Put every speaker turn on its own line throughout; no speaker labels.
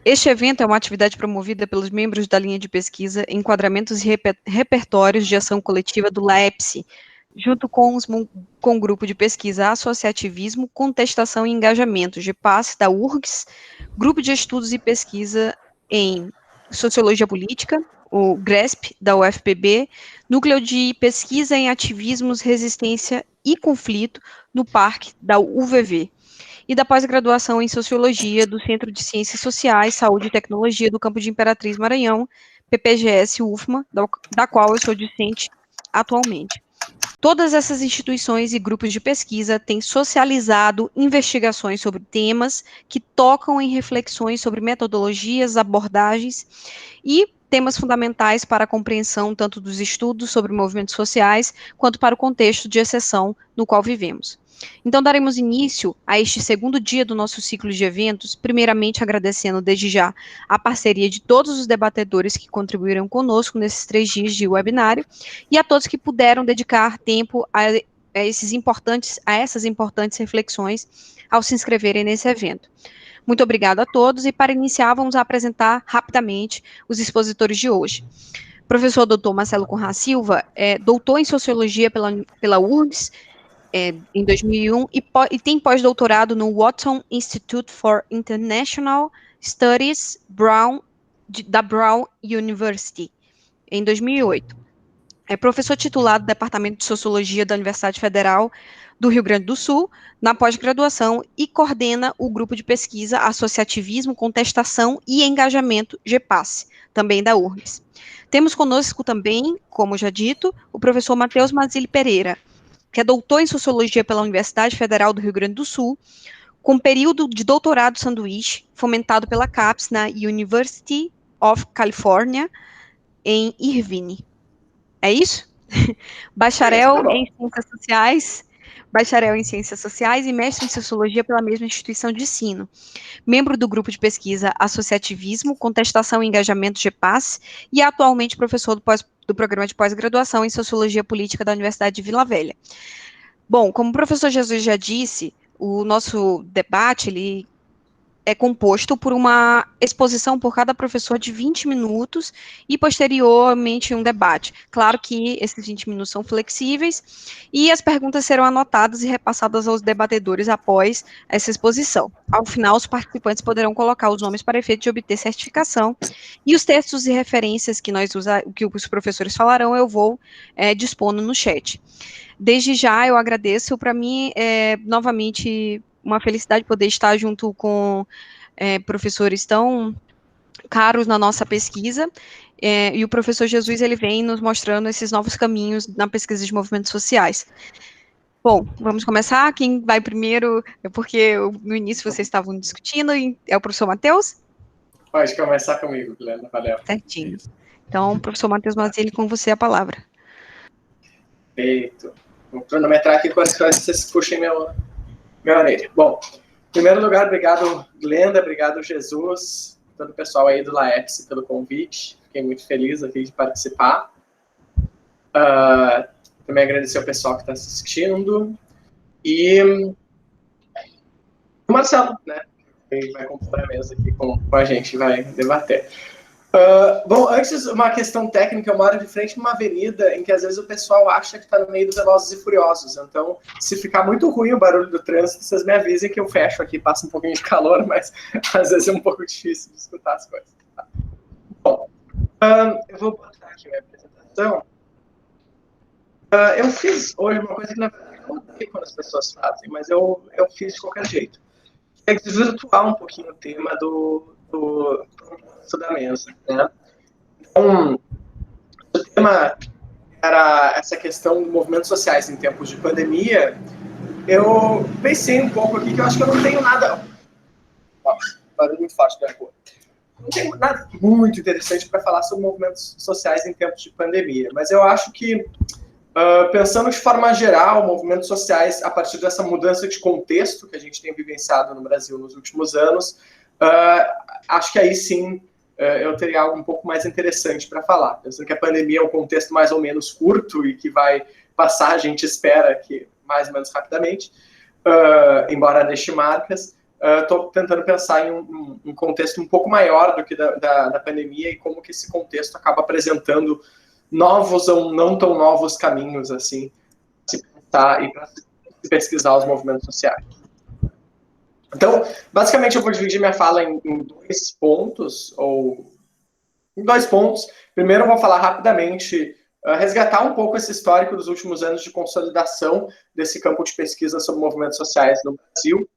Este evento é uma atividade promovida pelos membros da linha de pesquisa Enquadramentos e Repertórios de Ação Coletiva do LAEPSE, junto com o grupo de pesquisa Associativismo, Contestação e Engajamento, GPAS, da URGS, Grupo de Estudos e Pesquisa em Sociologia Política, o GRESP, da UFPB, Núcleo de Pesquisa em Ativismos, Resistência e Conflito, no PARC, da UVV, e da pós-graduação em Sociologia do Centro de Ciências Sociais, Saúde e Tecnologia do Campo de Imperatriz Maranhão, PPGS UFMA, da qual eu sou discente atualmente. Todas essas instituições e grupos de pesquisa têm socializado investigações sobre temas que tocam em reflexões sobre metodologias, abordagens e temas fundamentais para a compreensão tanto dos estudos sobre movimentos sociais, quanto para o contexto de exceção no qual vivemos. Então, daremos início a este segundo dia do nosso ciclo de eventos, primeiramente agradecendo desde já a parceria de todos os debatedores que contribuíram conosco nesses 3 dias de webinário, e a todos que puderam dedicar tempo a essas importantes reflexões ao se inscreverem nesse evento. Muito obrigada a todos, e para iniciar, vamos apresentar rapidamente os expositores de hoje. Professor Dr. Marcelo Conrad Silva é doutor em Sociologia pela URGS, em 2001, e tem pós-doutorado no Watson Institute for International Studies, da Brown University, em 2008. É professor titular do Departamento de Sociologia da Universidade Federal do Rio Grande do Sul, na pós-graduação, e coordena o grupo de pesquisa Associativismo, Contestação e Engajamento, GPAS, também da URGS. Temos conosco também, como já dito, o professor Matheus Mazzilli Pereira, que é doutor em Sociologia pela Universidade Federal do Rio Grande do Sul, com período de doutorado sanduíche, fomentado pela CAPES na University of California, em Irvine. É isso? Bacharel em Ciências Sociais e mestre em Sociologia pela mesma instituição de ensino. Membro do grupo de pesquisa Associativismo, Contestação e Engajamento, GPAS, e atualmente professor do programa de pós-graduação em Sociologia Política da Universidade de Vila Velha. Bom, como o professor Jesus já disse, o nosso debate, ele é composto por uma exposição por cada professor de 20 minutos e, posteriormente, um debate. Claro que esses 20 minutos são flexíveis e as perguntas serão anotadas e repassadas aos debatedores após essa exposição. Ao final, os participantes poderão colocar os nomes para efeito de obter certificação, e os textos e referências que os professores falarão, eu vou dispondo no chat. Desde já, eu agradeço. Para mim, novamente, uma felicidade poder estar junto com professores tão caros na nossa pesquisa, e o professor Jesus, ele vem nos mostrando esses novos caminhos na pesquisa de movimentos sociais. Bom, vamos começar. Quem vai primeiro? Porque no início vocês estavam discutindo, é o professor Matheus?
Pode começar comigo, Guilherme. Valeu.
Certinho. Então, professor Matheus Mazzilli, com você a palavra.
Perfeito. Vou cronometrar aqui quando vocês puxem minha orelha. Bom, em primeiro lugar, obrigado, Glenda, obrigado, Jesus, todo o pessoal aí do LAEPSE pelo convite. Fiquei muito feliz aqui de participar. Também agradecer ao pessoal que está assistindo. E o Marcelo, né, que vai compor a mesa aqui com a gente, vai debater. Bom, antes, uma questão técnica. Eu moro de frente numa avenida em que às vezes o pessoal acha que está no meio dos Velozes e Furiosos. Então, se ficar muito ruim o barulho do trânsito, vocês me avisem que eu fecho aqui, passa um pouquinho de calor, mas às vezes é um pouco difícil de escutar as coisas. Tá? Bom, eu vou botar aqui minha apresentação. Eu fiz hoje uma coisa que na verdade eu não sei quando as pessoas fazem, mas eu fiz de qualquer jeito. É desvirtuar um pouquinho o tema da mesa, né? Então, o tema era essa questão de movimentos sociais em tempos de pandemia. Eu pensei um pouco aqui que eu acho que eu não tenho nada... Barulho muito forte da rua. Não tenho nada muito interessante para falar sobre movimentos sociais em tempos de pandemia, mas eu acho que, pensando de forma geral, movimentos sociais, a partir dessa mudança de contexto que a gente tem vivenciado no Brasil nos últimos anos, acho que aí sim eu teria algo um pouco mais interessante para falar. Pensando que a pandemia é um contexto mais ou menos curto e que vai passar, a gente espera que mais ou menos rapidamente, embora deixe marcas, estou tentando pensar em um contexto um pouco maior do que da pandemia e como que esse contexto acaba apresentando novos ou não tão novos caminhos, assim, para se pensar e para se pesquisar os movimentos sociais. Então, basicamente, eu vou dividir minha fala em dois pontos, Primeiro, eu vou falar rapidamente, resgatar um pouco esse histórico dos últimos anos de consolidação desse campo de pesquisa sobre movimentos sociais no Brasil.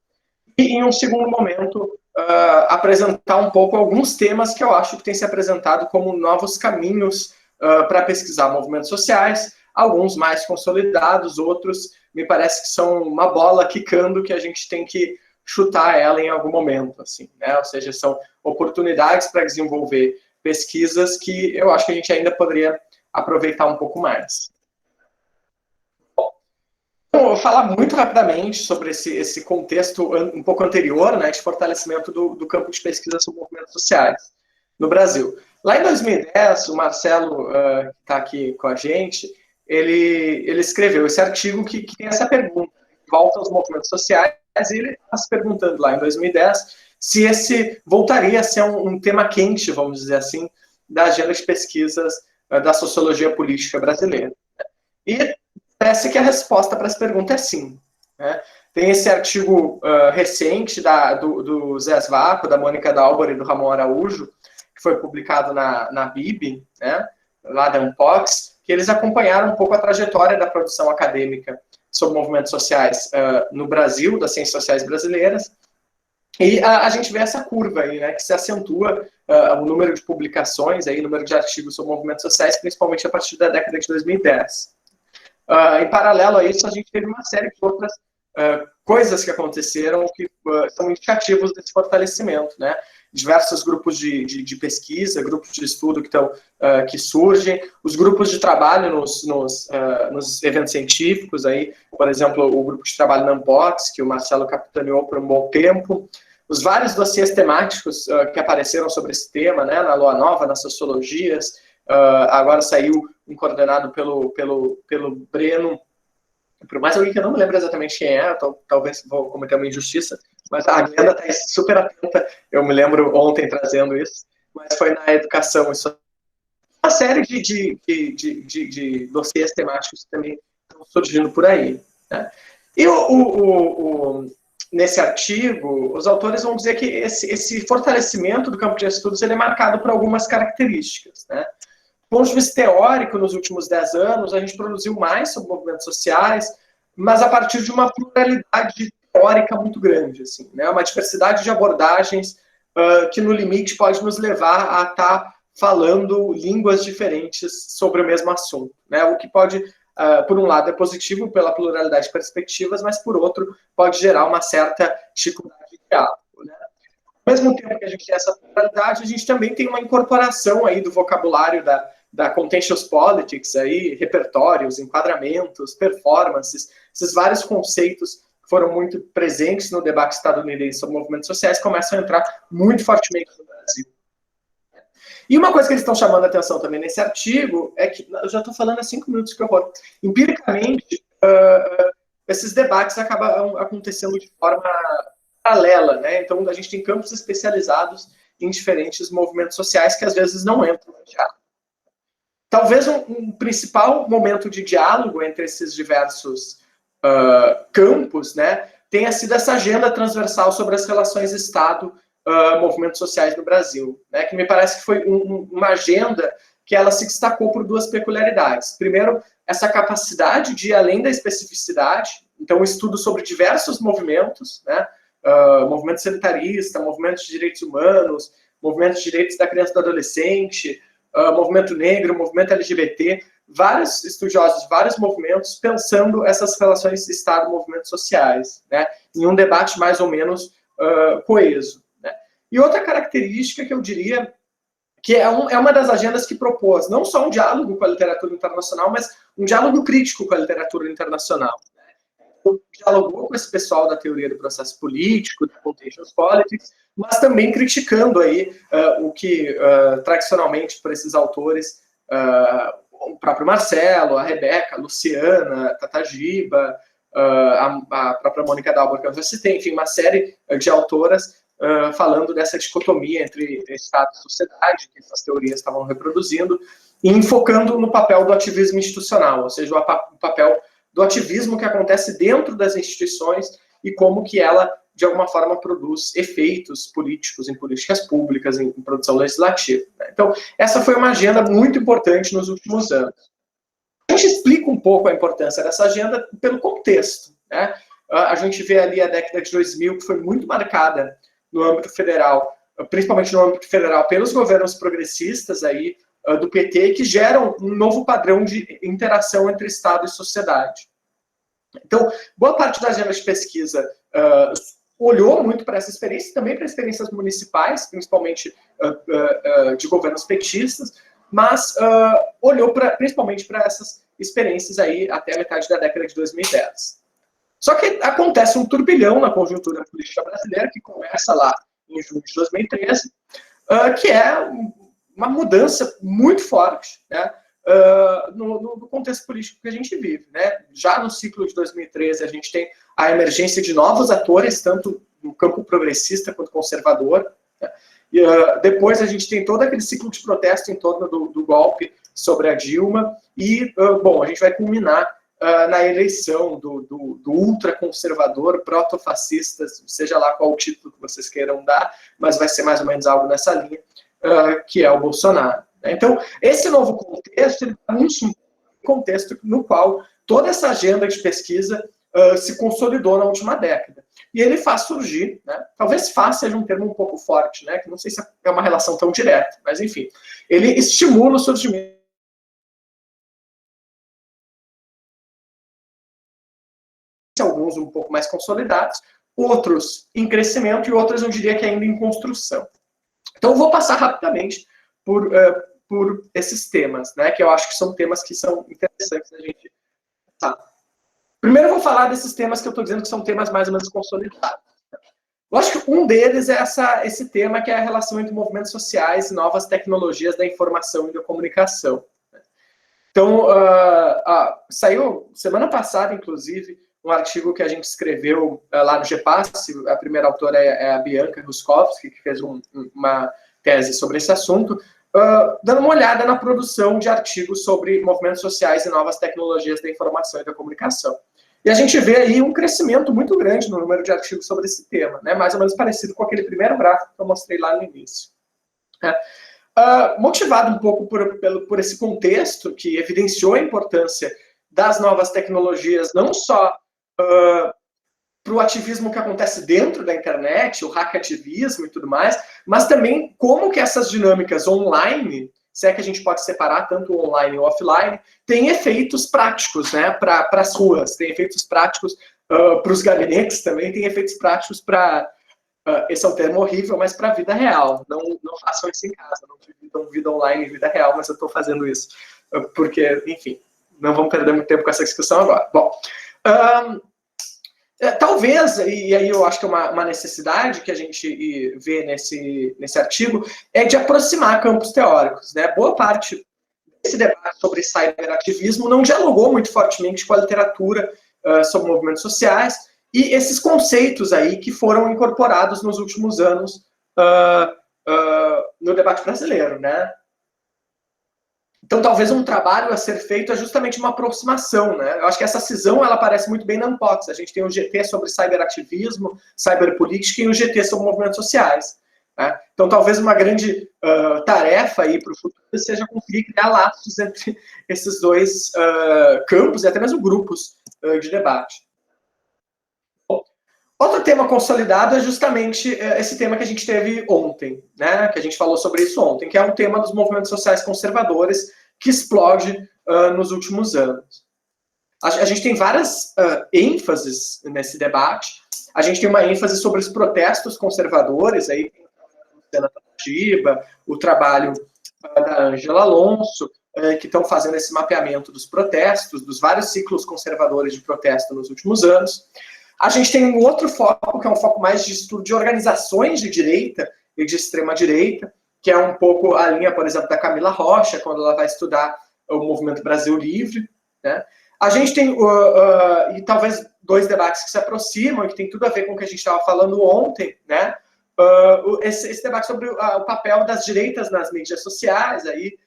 E, em um segundo momento, apresentar um pouco alguns temas que eu acho que têm se apresentado como novos caminhos para pesquisar movimentos sociais, alguns mais consolidados, outros me parece que são uma bola quicando que a gente tem que chutar ela em algum momento, assim, né? Ou seja, são oportunidades para desenvolver pesquisas que eu acho que a gente ainda poderia aproveitar um pouco mais. Bom, eu vou falar muito rapidamente sobre esse contexto um pouco anterior, né, de fortalecimento do campo de pesquisa sobre movimentos sociais no Brasil. Lá em 2010, o Marcelo, que está aqui com a gente, ele escreveu esse artigo que tem essa pergunta, volta aos movimentos sociais, e ele está se perguntando lá em 2010 se esse voltaria a ser um tema quente, vamos dizer assim, da agenda de pesquisas da sociologia política brasileira. E parece que a resposta para essa pergunta é sim. Né? Tem esse artigo recente do Zé Svaco, da Mônica Dalbor e do Ramon Araújo, que foi publicado na BIB, né, lá da Unpox, que eles acompanharam um pouco a trajetória da produção acadêmica sobre movimentos sociais no Brasil, das ciências sociais brasileiras, e a gente vê essa curva aí, né, que se acentua o número de publicações, aí, o número de artigos sobre movimentos sociais, principalmente a partir da década de 2010. Em paralelo a isso, a gente teve uma série de outras coisas que aconteceram que são indicativos desse fortalecimento, né? Diversos grupos de pesquisa, grupos de estudo que surgem, os grupos de trabalho nos eventos científicos, aí, por exemplo, o grupo de trabalho na Unbox, que o Marcelo capitaneou por um bom tempo, os vários dossiês temáticos que apareceram sobre esse tema, né, na Lua Nova, nas sociologias, agora saiu um coordenado pelo Breno, por mais alguém que eu não me lembro exatamente quem é, talvez vou cometer uma injustiça, mas a Glenda está super atenta, eu me lembro ontem trazendo isso, mas foi na educação, isso. Uma série de dossiês temáticos que também estão surgindo por aí. Né? E nesse artigo, os autores vão dizer que esse fortalecimento do campo de estudos ele é marcado por algumas características. Né? Do ponto de vista teórico, nos últimos 10 anos, a gente produziu mais sobre movimentos sociais, mas a partir de uma pluralidade teórica muito grande, assim, né? Uma diversidade de abordagens que, no limite, pode nos levar a estar falando línguas diferentes sobre o mesmo assunto. Né? O que pode, por um lado, é positivo pela pluralidade de perspectivas, mas, por outro, pode gerar uma certa dificuldade de diálogo. Né? Ao mesmo tempo que a gente tem essa pluralidade, a gente também tem uma incorporação aí do vocabulário da contentious politics, aí, repertórios, enquadramentos, performances, esses vários conceitos que foram muito presentes no debate estadunidense sobre movimentos sociais começam a entrar muito fortemente no Brasil. E uma coisa que eles estão chamando a atenção também nesse artigo é que, eu já estou falando há 5 minutos, que horror, empiricamente, esses debates acabam acontecendo de forma paralela, né? Então, a gente tem campos especializados em diferentes movimentos sociais que às vezes não entram no diálogo. Talvez um principal momento de diálogo entre esses diversos campos, né, tenha sido essa agenda transversal sobre as relações Estado-movimentos sociais no Brasil, né, que me parece que foi uma agenda que ela se destacou por 2 peculiaridades. Primeiro, essa capacidade de ir além da especificidade, então, um estudo sobre diversos movimentos, né, movimento sanitarista, movimento de direitos humanos, movimento de direitos da criança e do adolescente, movimento negro, movimento LGBT, vários estudiosos de vários movimentos pensando essas relações Estado-movimentos sociais, né, em um debate mais ou menos coeso. Né. E outra característica que eu diria que é uma das agendas que propôs não só um diálogo com a literatura internacional, mas um diálogo crítico com a literatura internacional. Dialogou com esse pessoal da teoria do processo político, da contentious politics, mas também criticando aí o que tradicionalmente por esses autores, o próprio Marcelo, a Rebeca, a Luciana, a Tata Giba, a própria Mônica Dalbor, que eu já citei, enfim, uma série de autoras falando dessa dicotomia entre Estado e sociedade, que essas teorias estavam reproduzindo, e enfocando no papel do ativismo institucional, ou seja, o papel do ativismo que acontece dentro das instituições e como que ela, de alguma forma, produz efeitos políticos em políticas públicas, em produção legislativa. Então, essa foi uma agenda muito importante nos últimos anos. A gente explica um pouco a importância dessa agenda pelo contexto, né? A gente vê ali a década de 2000, que foi muito marcada no âmbito federal, principalmente no âmbito federal, pelos governos progressistas aí, do PT, que geram um novo padrão de interação entre Estado e sociedade. Então, boa parte da agenda de pesquisa olhou muito para essa experiência, também para experiências municipais, principalmente de governos petistas, mas olhou principalmente para essas experiências aí até a metade da década de 2010. Só que acontece um turbilhão na conjuntura política brasileira, que começa lá em junho de 2013, que é uma mudança muito forte, né, no contexto político que a gente vive, né? Já no ciclo de 2013, a gente tem a emergência de novos atores, tanto no campo progressista quanto conservador, né? E depois a gente tem todo aquele ciclo de protesto em torno do golpe sobre a Dilma, e, bom, a gente vai culminar na eleição do ultraconservador, proto-fascista, seja lá qual o título que vocês queiram dar, mas vai ser mais ou menos algo nessa linha, que é o Bolsonaro. Então, esse novo contexto, ele é um contexto no qual toda essa agenda de pesquisa se consolidou na última década. E ele faz surgir, né, talvez faz seja um termo um pouco forte, né, que não sei se é uma relação tão direta, mas enfim, ele estimula o surgimento de alguns um pouco mais consolidados, outros em crescimento e outros eu diria que ainda em construção. Então eu vou passar rapidamente por esses temas, né, que eu acho que são temas que são interessantes da gente pensar. Primeiro eu vou falar desses temas que eu estou dizendo que são temas mais ou menos consolidados. Eu acho que um deles é esse tema que é a relação entre movimentos sociais e novas tecnologias da informação e da comunicação. Então, saiu semana passada, inclusive, um artigo que a gente escreveu lá no GEPAS, a primeira autora é a Bianca Ruskowski, que fez uma tese sobre esse assunto, dando uma olhada na produção de artigos sobre movimentos sociais e novas tecnologias da informação e da comunicação. E a gente vê aí um crescimento muito grande no número de artigos sobre esse tema, né? Mais ou menos parecido com aquele primeiro gráfico que eu mostrei lá no início. Motivado um pouco por esse contexto que evidenciou a importância das novas tecnologias, não só para o ativismo que acontece dentro da internet, o hackativismo e tudo mais, mas também como que essas dinâmicas online, se é que a gente pode separar tanto online ou offline, tem efeitos práticos, né, para as ruas, tem efeitos práticos para os gabinetes também, tem efeitos práticos para, esse é um termo horrível, mas para a vida real. Não façam isso em casa, não dividam vida online e vida real, mas eu estou fazendo isso, porque, enfim, não vamos perder muito tempo com essa discussão agora. Bom, talvez, e aí eu acho que é uma necessidade que a gente vê nesse artigo, é de aproximar campos teóricos, né? Boa parte desse debate sobre cyberativismo não dialogou muito fortemente com a literatura sobre movimentos sociais e esses conceitos aí que foram incorporados nos últimos anos no debate brasileiro, né? Então, talvez um trabalho a ser feito é justamente uma aproximação, né? Eu acho que essa cisão, ela aparece muito bem na Unbox. A gente tem o GT sobre cyberativismo, cyberpolítica e o GT sobre movimentos sociais, né? Então, talvez uma grande tarefa aí para o futuro seja conseguir criar laços entre esses dois campos e até mesmo grupos de debate. Bom, outro tema consolidado é justamente esse tema que a gente teve ontem, né? Que a gente falou sobre isso ontem, que é um tema dos movimentos sociais conservadores que explode nos últimos anos. A gente tem várias ênfases nesse debate. A gente tem uma ênfase sobre os protestos conservadores, aí tem o trabalho da Ângela Alonso, que estão fazendo esse mapeamento dos protestos, dos vários ciclos conservadores de protesto nos últimos anos. A gente tem um outro foco, que é um foco mais de estudo de organizações de direita e de extrema-direita, que é um pouco a linha, por exemplo, da Camila Rocha, quando ela vai estudar o Movimento Brasil Livre, né? A gente tem, e talvez, dois debates que se aproximam e que tem tudo a ver com o que a gente estava falando ontem, né? Esse debate sobre o papel das direitas nas mídias sociais, aí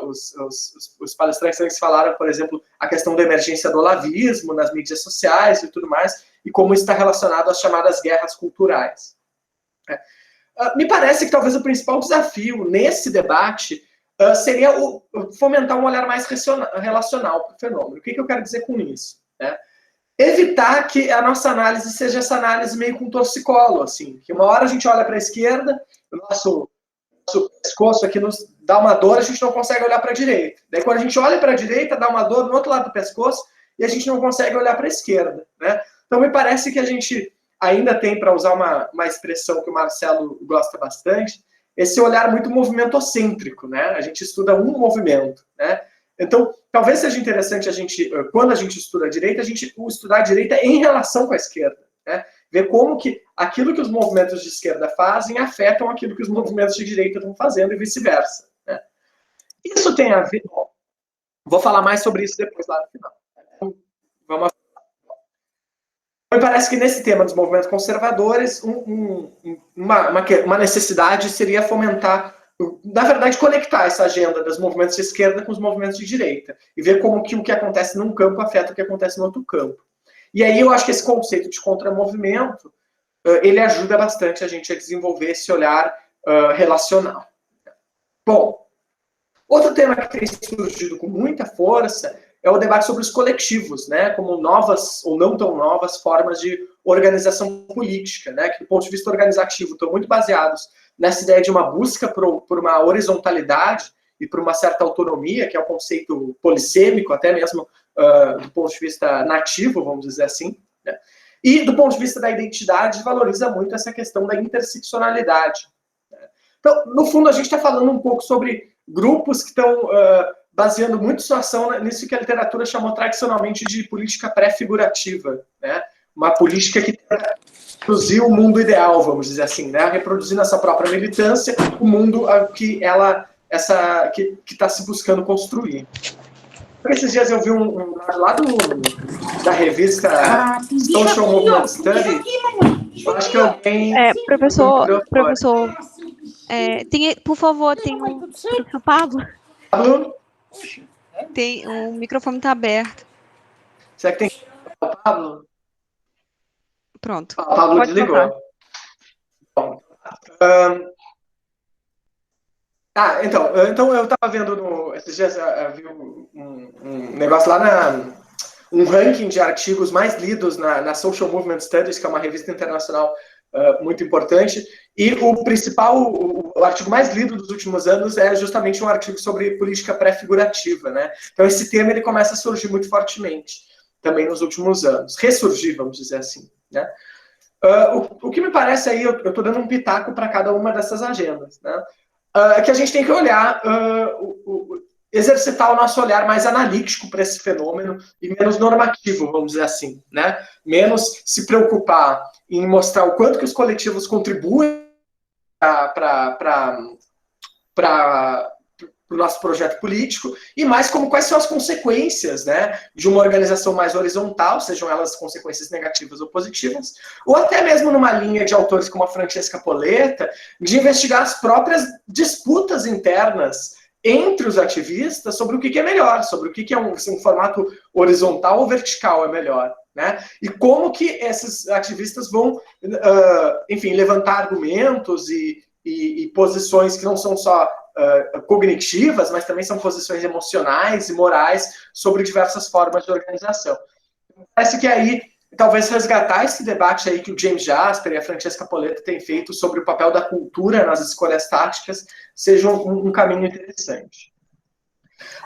os palestrantes falaram, por exemplo, a questão da emergência do olavismo nas mídias sociais e tudo mais, e como isso está relacionado às chamadas guerras culturais. Me parece que talvez o principal desafio nesse debate seria fomentar um olhar mais relacional para o fenômeno. O que eu quero dizer com isso? Né? Evitar que a nossa análise seja essa análise meio com torcicolo, assim, que uma hora a gente olha para a esquerda, o nosso pescoço aqui nos dá uma dor, a gente não consegue olhar para a direita. Daí quando a gente olha para a direita, dá uma dor no outro lado do pescoço e a gente não consegue olhar para a esquerda. Né? Então me parece que a gente ainda tem, para usar uma expressão que o Marcelo gosta bastante, esse olhar muito movimentocêntrico, né? A gente estuda um movimento, né? Então, talvez seja interessante quando a gente estuda a direita, a gente estudar a direita em relação com a esquerda, né? Ver como que aquilo que os movimentos de esquerda fazem afetam aquilo que os movimentos de direita estão fazendo e vice-versa, né? Isso tem a ver... Bom, vou falar mais sobre isso depois lá no final. Então, vamos... Me parece que nesse tema dos movimentos conservadores, uma necessidade seria fomentar, na verdade, conectar essa agenda dos movimentos de esquerda com os movimentos de direita e ver como que o que acontece num campo afeta o que acontece no outro campo. E aí eu acho que esse conceito de contramovimento, ele ajuda bastante a gente a desenvolver esse olhar relacional. Bom, outro tema que tem surgido com muita força é o debate sobre os coletivos, né, como novas ou não tão novas formas de organização política, né, que do ponto de vista organizativo estão muito baseados nessa ideia de uma busca por uma horizontalidade e por uma certa autonomia, que é o conceito polissêmico, até mesmo do ponto de vista nativo, vamos dizer assim, né, e do ponto de vista da identidade valoriza muito essa questão da interseccionalidade. Né. Então, no fundo, a gente está falando um pouco sobre grupos que estão... baseando muito sua ação nisso que a literatura chamou tradicionalmente de política pré-figurativa, né? Uma política que tenta reproduzir o mundo ideal, vamos dizer assim, né? Reproduzir na sua própria militância o mundo que está se buscando construir. Esses dias eu vi um lá da revista Social Movement Study. Eu acho que alguém...
Professor, por favor, tem um... Professor Pablo?
Pablo?
Tem, o microfone está aberto.
Será que tem o Pablo?
Pronto.
O Pablo desligou. Bom, então eu estava vendo esses dias eu vi um negócio lá um ranking de artigos mais lidos na Social Movement Studies, que é uma revista internacional muito importante, e o artigo mais lido dos últimos anos é justamente um artigo sobre política pré-figurativa, né? Então esse tema ele começa a surgir muito fortemente também nos últimos anos, ressurgir, vamos dizer assim, né? O que me parece aí, eu estou dando um pitaco para cada uma dessas agendas, né? É que a gente tem que olhar, exercitar o nosso olhar mais analítico para esse fenômeno e menos normativo, vamos dizer assim, né? Menos se preocupar em mostrar o quanto que os coletivos contribuem para o nosso projeto político e mais como quais são as consequências, né, de uma organização mais horizontal, sejam elas consequências negativas ou positivas, ou até mesmo numa linha de autores como a Francesca Poletta, de investigar as próprias disputas internas entre os ativistas sobre o que é melhor, sobre o que é um formato horizontal ou vertical é melhor, né? E como que esses ativistas vão, enfim, levantar argumentos e posições que não são só cognitivas, mas também são posições emocionais e morais sobre diversas formas de organização. Parece que aí, talvez resgatar esse debate aí que o James Jasper e a Francesca Poletta têm feito sobre o papel da cultura nas escolhas táticas seja um caminho interessante.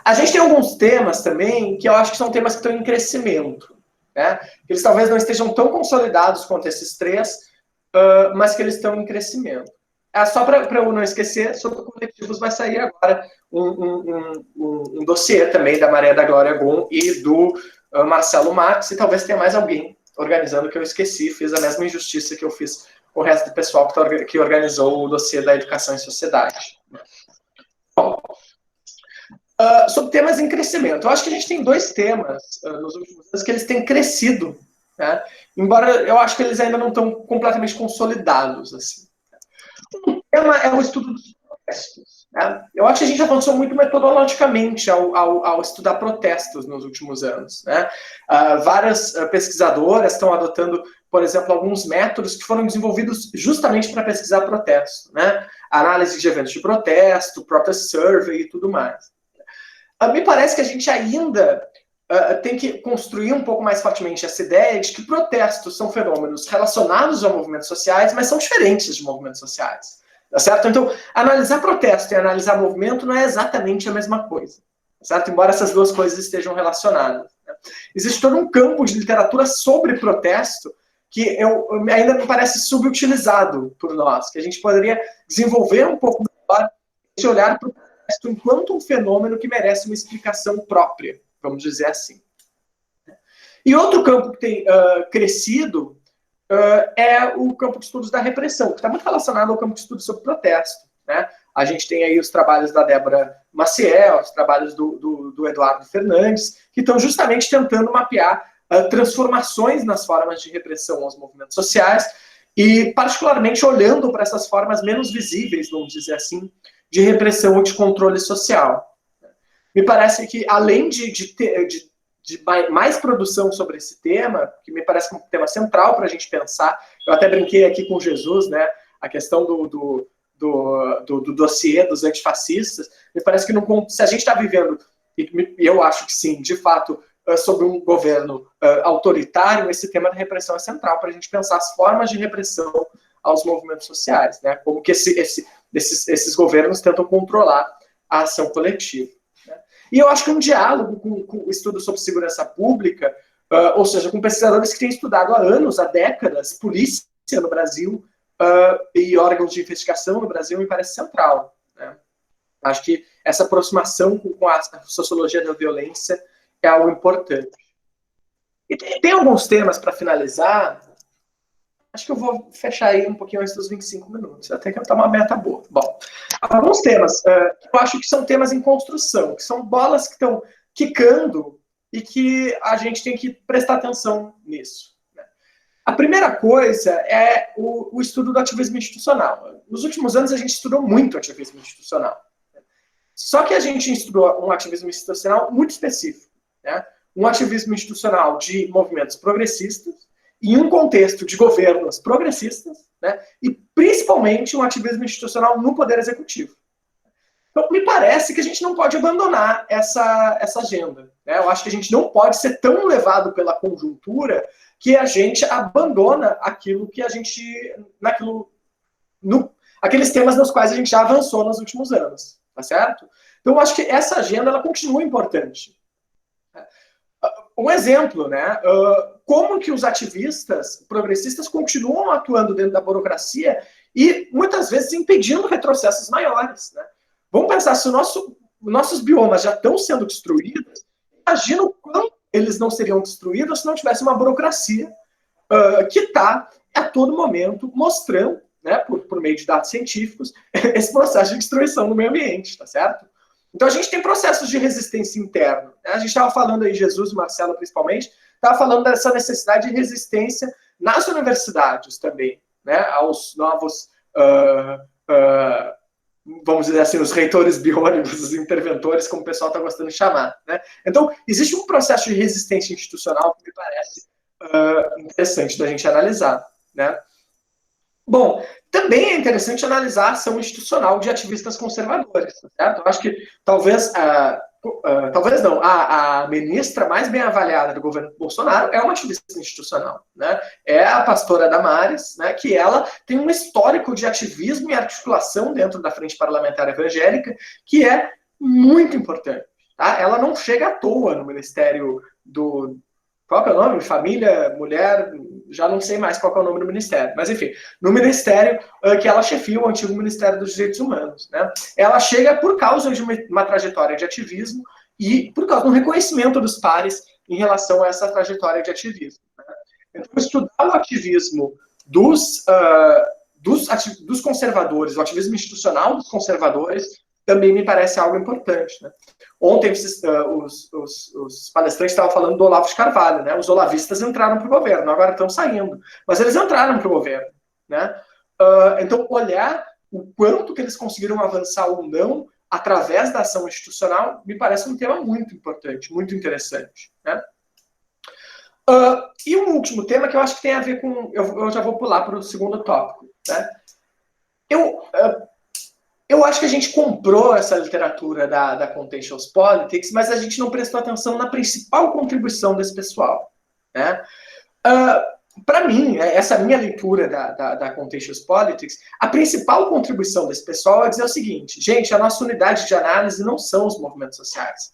A gente tem alguns temas também que eu acho que são temas que estão em crescimento, né? Eles talvez não estejam tão consolidados quanto esses três, mas que eles estão em crescimento. Só para eu não esquecer, sobre coletivos vai sair agora um dossiê também da Maria da Glória Gon e do Marcelo Marques, e talvez tenha mais alguém organizando que eu esqueci, fiz a mesma injustiça que eu fiz com o resto do pessoal que organizou o dossiê da Educação em Sociedade. Bom, Sobre temas em crescimento. Eu acho que a gente tem dois temas nos últimos anos que eles têm crescido, né? Embora eu acho que eles ainda não estão completamente consolidados. Assim. Um tema é o estudo dos protestos. Né? Eu acho que a gente avançou muito metodologicamente ao estudar protestos nos últimos anos. Né? Várias pesquisadoras estão adotando, por exemplo, alguns métodos que foram desenvolvidos justamente para pesquisar protesto. Né? Análise de eventos de protesto, protest survey e tudo mais. Me parece que a gente ainda tem que construir um pouco mais fortemente essa ideia de que protestos são fenômenos relacionados a movimentos sociais, mas são diferentes de movimentos sociais. Tá certo? Então, analisar protesto e analisar movimento não é exatamente a mesma coisa. Tá certo? Embora essas duas coisas estejam relacionadas. Né? Existe todo um campo de literatura sobre protesto que ainda me parece subutilizado por nós, que a gente poderia desenvolver um pouco melhor esse olhar para o protesto enquanto um fenômeno que merece uma explicação própria, vamos dizer assim. E outro campo que tem crescido é o campo de estudos da repressão, que está muito relacionado ao campo de estudos sobre protesto. Né? A gente tem aí os trabalhos da Débora Maciel, os trabalhos do Eduardo Fernandes, que estão justamente tentando mapear transformações nas formas de repressão aos movimentos sociais e, particularmente, olhando para essas formas menos visíveis, vamos dizer assim, de repressão ou de controle social. Me parece que, além de mais produção sobre esse tema, que me parece um tema central para a gente pensar, eu até brinquei aqui com Jesus, né, a questão do dossiê dos antifascistas, me parece que se a gente está vivendo, e eu acho que sim, de fato, sob um governo autoritário, esse tema da repressão é central para a gente pensar as formas de repressão aos movimentos sociais, né, como que esses governos tentam controlar a ação coletiva. Né? E eu acho que um diálogo com o estudo sobre segurança pública, ou seja, com pesquisadores que têm estudado há anos, há décadas, polícia no Brasil e órgãos de investigação no Brasil, me parece central. Né? Acho que essa aproximação com a sociologia da violência é algo importante. E tem alguns temas para finalizar. Acho que eu vou fechar aí um pouquinho antes dos 25 minutos. Até que eu estou uma meta boa. Bom, alguns temas que eu acho que são temas em construção, que são bolas que estão quicando e que a gente tem que prestar atenção nisso. Né? A primeira coisa é o estudo do ativismo institucional. Nos últimos anos a gente estudou muito ativismo institucional. Só que a gente estudou um ativismo institucional muito específico. Né? Um ativismo institucional de movimentos progressistas, em um contexto de governos progressistas, né, e principalmente um ativismo institucional no Poder Executivo. Então, me parece que a gente não pode abandonar essa agenda. Né? Eu acho que a gente não pode ser tão levado pela conjuntura que a gente abandona aquilo que a gente... aqueles temas nos quais a gente já avançou nos últimos anos. Tá certo? Então, eu acho que essa agenda ela continua importante. Um exemplo, né? Como que os ativistas progressistas continuam atuando dentro da burocracia e, muitas vezes, impedindo retrocessos maiores. Né? Vamos pensar, se nossos biomas já estão sendo destruídos, imagina o quanto eles não seriam destruídos se não tivesse uma burocracia que está, a todo momento, mostrando, né, por meio de dados científicos, esse processo de destruição no meio ambiente, tá certo? Então, a gente tem processos de resistência interna. Né? A gente estava falando aí, Jesus e Marcelo principalmente, estava falando dessa necessidade de resistência nas universidades também, né? Aos novos, vamos dizer assim, os reitores biônicos, os interventores, como o pessoal está gostando de chamar. Né? Então, existe um processo de resistência institucional que me parece interessante da gente analisar. Né? Bom, também é interessante analisar a ação institucional de ativistas conservadores, certo? Eu acho que talvez não, a ministra mais bem avaliada do governo Bolsonaro é uma ativista institucional, né? É a pastora Damares, né? Que ela tem um histórico de ativismo e articulação dentro da Frente Parlamentar Evangélica que é muito importante, tá? Ela não chega à toa no Ministério do... Qual que é o nome? Família, Mulher, já não sei mais qual que é o nome do ministério. Mas, enfim, no ministério que ela chefia, o antigo Ministério dos Direitos Humanos. Né? Ela chega por causa de uma trajetória de ativismo e por causa do reconhecimento dos pares em relação a essa trajetória de ativismo. Né? Então, estudar o ativismo dos conservadores, o ativismo institucional dos conservadores, também me parece algo importante, né? Ontem os palestrantes estavam falando do Olavo de Carvalho, né? Os olavistas entraram para o governo, agora estão saindo, mas eles entraram para o governo, né? Então, olhar o quanto que eles conseguiram avançar ou não através da ação institucional me parece um tema muito importante, muito interessante, né? E um último tema que eu acho que tem a ver com... Eu já vou pular para o segundo tópico, né? Eu acho que a gente comprou essa literatura da Contentious Politics, mas a gente não prestou atenção na principal contribuição desse pessoal, né? Para mim, essa minha leitura da Contentious Politics, a principal contribuição desse pessoal é dizer o seguinte: gente, a nossa unidade de análise não são os movimentos sociais.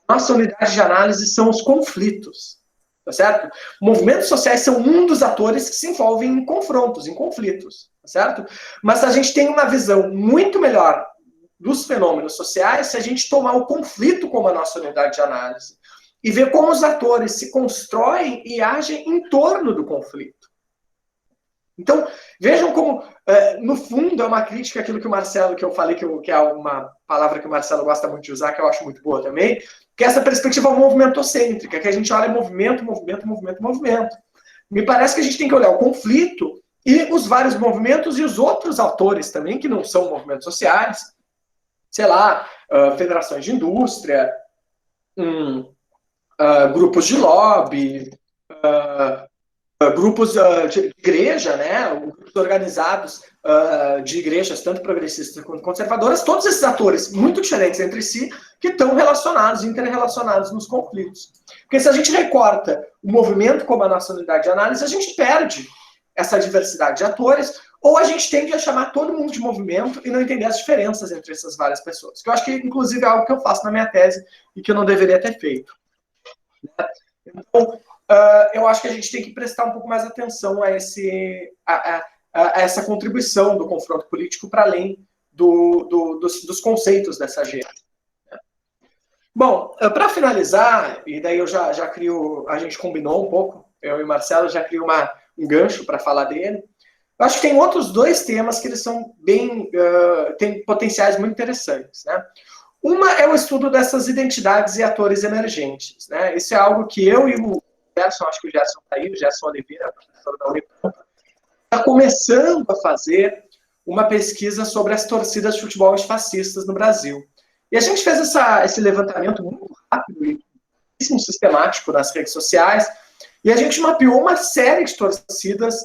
A nossa unidade de análise são os conflitos, tá certo? Movimentos sociais são um dos atores que se envolvem em confrontos, em conflitos, tá certo? Mas a gente tem uma visão muito melhor dos fenômenos sociais se a gente tomar o conflito como a nossa unidade de análise e ver como os atores se constroem e agem em torno do conflito. Então, vejam como, no fundo, é uma crítica àquilo que o Marcelo, que eu falei, que é uma palavra que o Marcelo gosta muito de usar, que eu acho muito boa também, que é essa perspectiva movimentocêntrica, que a gente olha movimento, movimento, movimento, movimento. Me parece que a gente tem que olhar o conflito e os vários movimentos e os outros atores também, que não são movimentos sociais, sei lá, federações de indústria, grupos de lobby, grupos de igreja, né, grupos organizados de igrejas, tanto progressistas quanto conservadoras, todos esses atores muito diferentes entre si, que estão relacionados, interrelacionados nos conflitos. Porque se a gente recorta o movimento como a nossa unidade de análise, a gente perde essa diversidade de atores, ou a gente tende a chamar todo mundo de movimento e não entender as diferenças entre essas várias pessoas. Que eu acho que, inclusive, é algo que eu faço na minha tese e que eu não deveria ter feito. Então, eu acho que a gente tem que prestar um pouco mais atenção a essa contribuição do confronto político para além dos conceitos dessa agenda. Bom, para finalizar, e daí eu já crio, a gente combinou um pouco, eu e o Marcelo já crio um gancho para falar dele. Eu acho que tem outros dois temas que eles são têm potenciais muito interessantes, né? Uma é o estudo dessas identidades e atores emergentes, né? Isso é algo que eu e o Gerson, acho que o Gerson está aí, o Gerson Oliveira, professor da Unipampa, está começando a fazer uma pesquisa sobre as torcidas de futebol fascistas no Brasil. E a gente fez esse levantamento muito rápido e muito sistemático nas redes sociais, e a gente mapeou uma série de torcidas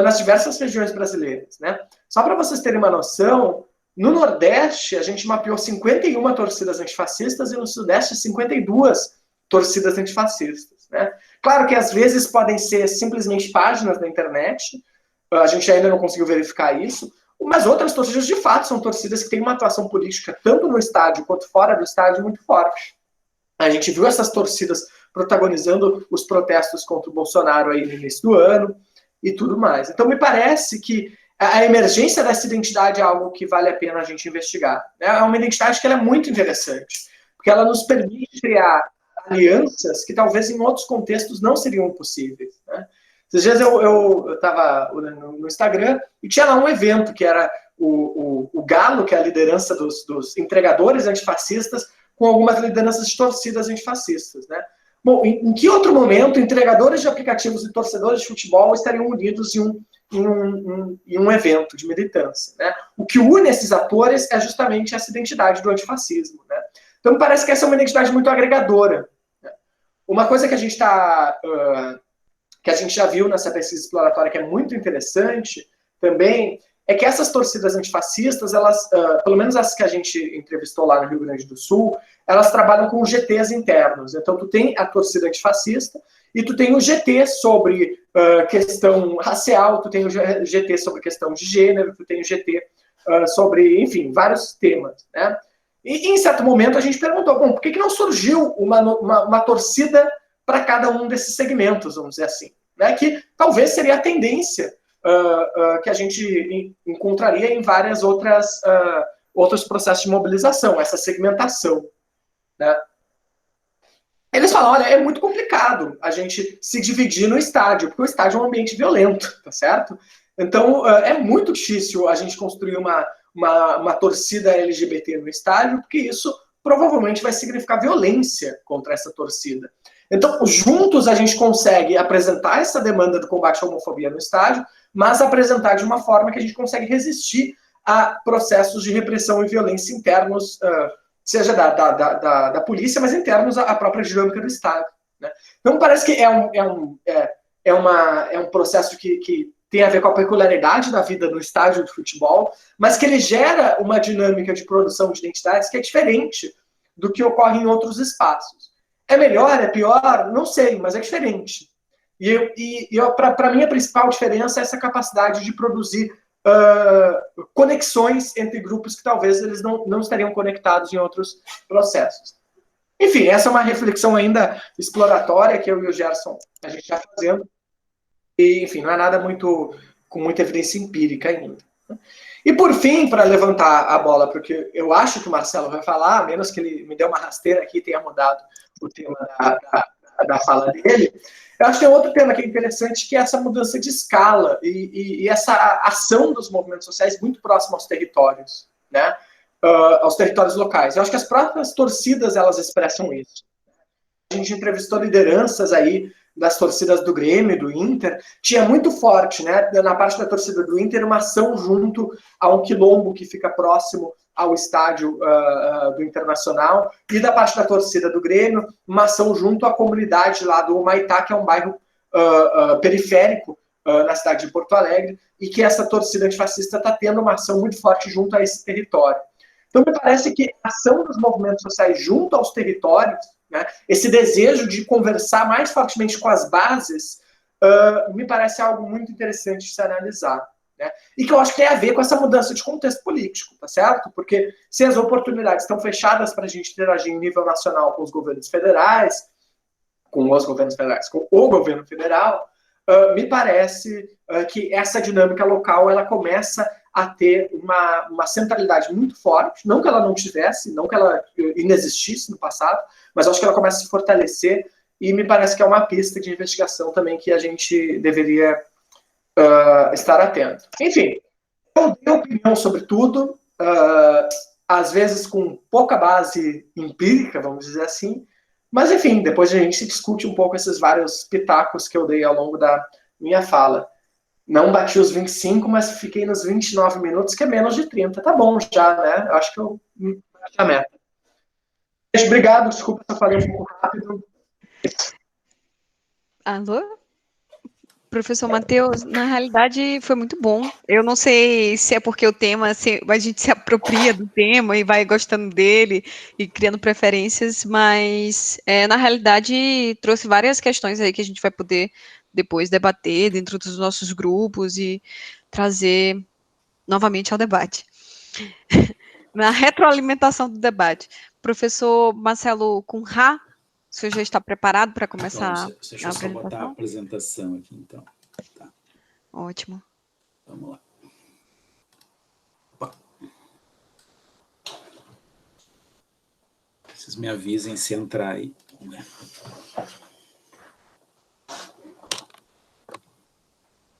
nas diversas regiões brasileiras, né? Só para vocês terem uma noção, no Nordeste a gente mapeou 51 torcidas antifascistas e no Sudeste 52 torcidas antifascistas, né? Claro que às vezes podem ser simplesmente páginas na internet, a gente ainda não conseguiu verificar isso, mas outras torcidas de fato são torcidas que têm uma atuação política tanto no estádio quanto fora do estádio muito forte. A gente viu essas torcidas protagonizando os protestos contra o Bolsonaro aí no início do ano e tudo mais. Então me parece que a emergência dessa identidade é algo que vale a pena a gente investigar. É uma identidade que ela é muito interessante, porque ela nos permite criar alianças que talvez em outros contextos não seriam possíveis, né? Esses dias eu estava no Instagram e tinha lá um evento que era o Galo, que é a liderança dos entregadores antifascistas, com algumas lideranças de torcidas antifascistas, né? Bom, em que outro momento entregadores de aplicativos e torcedores de futebol estariam unidos em um evento de militância, né? O que une esses atores é justamente essa identidade do antifascismo, né? Então me parece que essa é uma identidade muito agregadora, né? Uma coisa que a gente que a gente já viu nessa pesquisa exploratória que é muito interessante também é que essas torcidas antifascistas, elas, pelo menos as que a gente entrevistou lá no Rio Grande do Sul, elas trabalham com GTs internos. Então, tu tem a torcida antifascista e tu tem o GT sobre questão racial, tu tem o GT sobre questão de gênero, tu tem o GT sobre, enfim, vários temas, né? E, em certo momento, a gente perguntou, bom, por que não surgiu uma torcida para cada um desses segmentos, vamos dizer assim, né? Que talvez seria a tendência que a gente encontraria em várias outros processos de mobilização, essa segmentação, né? Eles falam, olha, é muito complicado a gente se dividir no estádio, porque o estádio é um ambiente violento, tá certo? Então, é muito difícil a gente construir uma torcida LGBT no estádio, porque isso provavelmente vai significar violência contra essa torcida. Então, juntos a gente consegue apresentar essa demanda do combate à homofobia no estádio, mas apresentar de uma forma que a gente consegue resistir a processos de repressão e violência internos, seja da polícia, mas internos à própria dinâmica do estádio. Né? Então, parece que é um processo que tem a ver com a peculiaridade da vida no estádio de futebol, mas que ele gera uma dinâmica de produção de identidades que é diferente do que ocorre em outros espaços. É melhor, é pior? Não sei, mas é diferente. E para mim, a principal diferença é essa capacidade de produzir conexões entre grupos que talvez eles não estariam conectados em outros processos. Enfim, essa é uma reflexão ainda exploratória que eu e o Gerson a gente está fazendo. E, enfim, não é nada com muita evidência empírica ainda. E, por fim, para levantar a bola, porque eu acho que o Marcelo vai falar, a menos que ele me dê uma rasteira aqui e tenha mudado o tema da fala dele, eu acho que tem outro tema que é interessante, que é essa mudança de escala e essa ação dos movimentos sociais muito próxima aos territórios, né? Aos territórios locais. Eu acho que as próprias torcidas, elas expressam isso. A gente entrevistou lideranças aí das torcidas do Grêmio, do Inter, tinha muito forte, né, na parte da torcida do Inter, uma ação junto a um quilombo que fica próximo ao estádio do Internacional, e da parte da torcida do Grêmio, uma ação junto à comunidade lá do Humaitá, que é um bairro periférico na cidade de Porto Alegre, e que essa torcida antifascista está tendo uma ação muito forte junto a esse território. Então, me parece que a ação dos movimentos sociais junto aos territórios, né, esse desejo de conversar mais fortemente com as bases, me parece algo muito interessante de se analisar. Né? E que eu acho que tem a ver com essa mudança de contexto político, tá certo? Porque se as oportunidades estão fechadas para a gente interagir em nível nacional com os governos federais, com o governo federal, me parece que essa dinâmica local ela começa a ter uma centralidade muito forte, não que ela não tivesse, não que ela inexistisse no passado, mas acho que ela começa a se fortalecer e me parece que é uma pista de investigação também que a gente deveria estar atento. Enfim, eu dei opinião sobre tudo, às vezes com pouca base empírica, vamos dizer assim, mas enfim, depois a gente discute um pouco esses vários pitacos que eu dei ao longo da minha fala. Não bati os 25, mas fiquei nos 29 minutos, que é menos de 30. Tá bom já, né? Eu acho que eu bati a meta. Obrigado, desculpa se eu falei um pouco rápido.
Alô? Professor Matheus, na realidade foi muito bom. Eu não sei se é porque o tema, a gente se apropria do tema e vai gostando dele e criando preferências, mas na realidade trouxe várias questões aí que a gente vai poder depois debater dentro dos nossos grupos e trazer novamente ao debate. Na retroalimentação do debate. Professor Marcelo Cunha, o senhor já está preparado para começar
então, deixa eu só botar a apresentação aqui, então. Tá.
Ótimo.
Vamos lá. Opa. Vocês me avisem se entrar aí.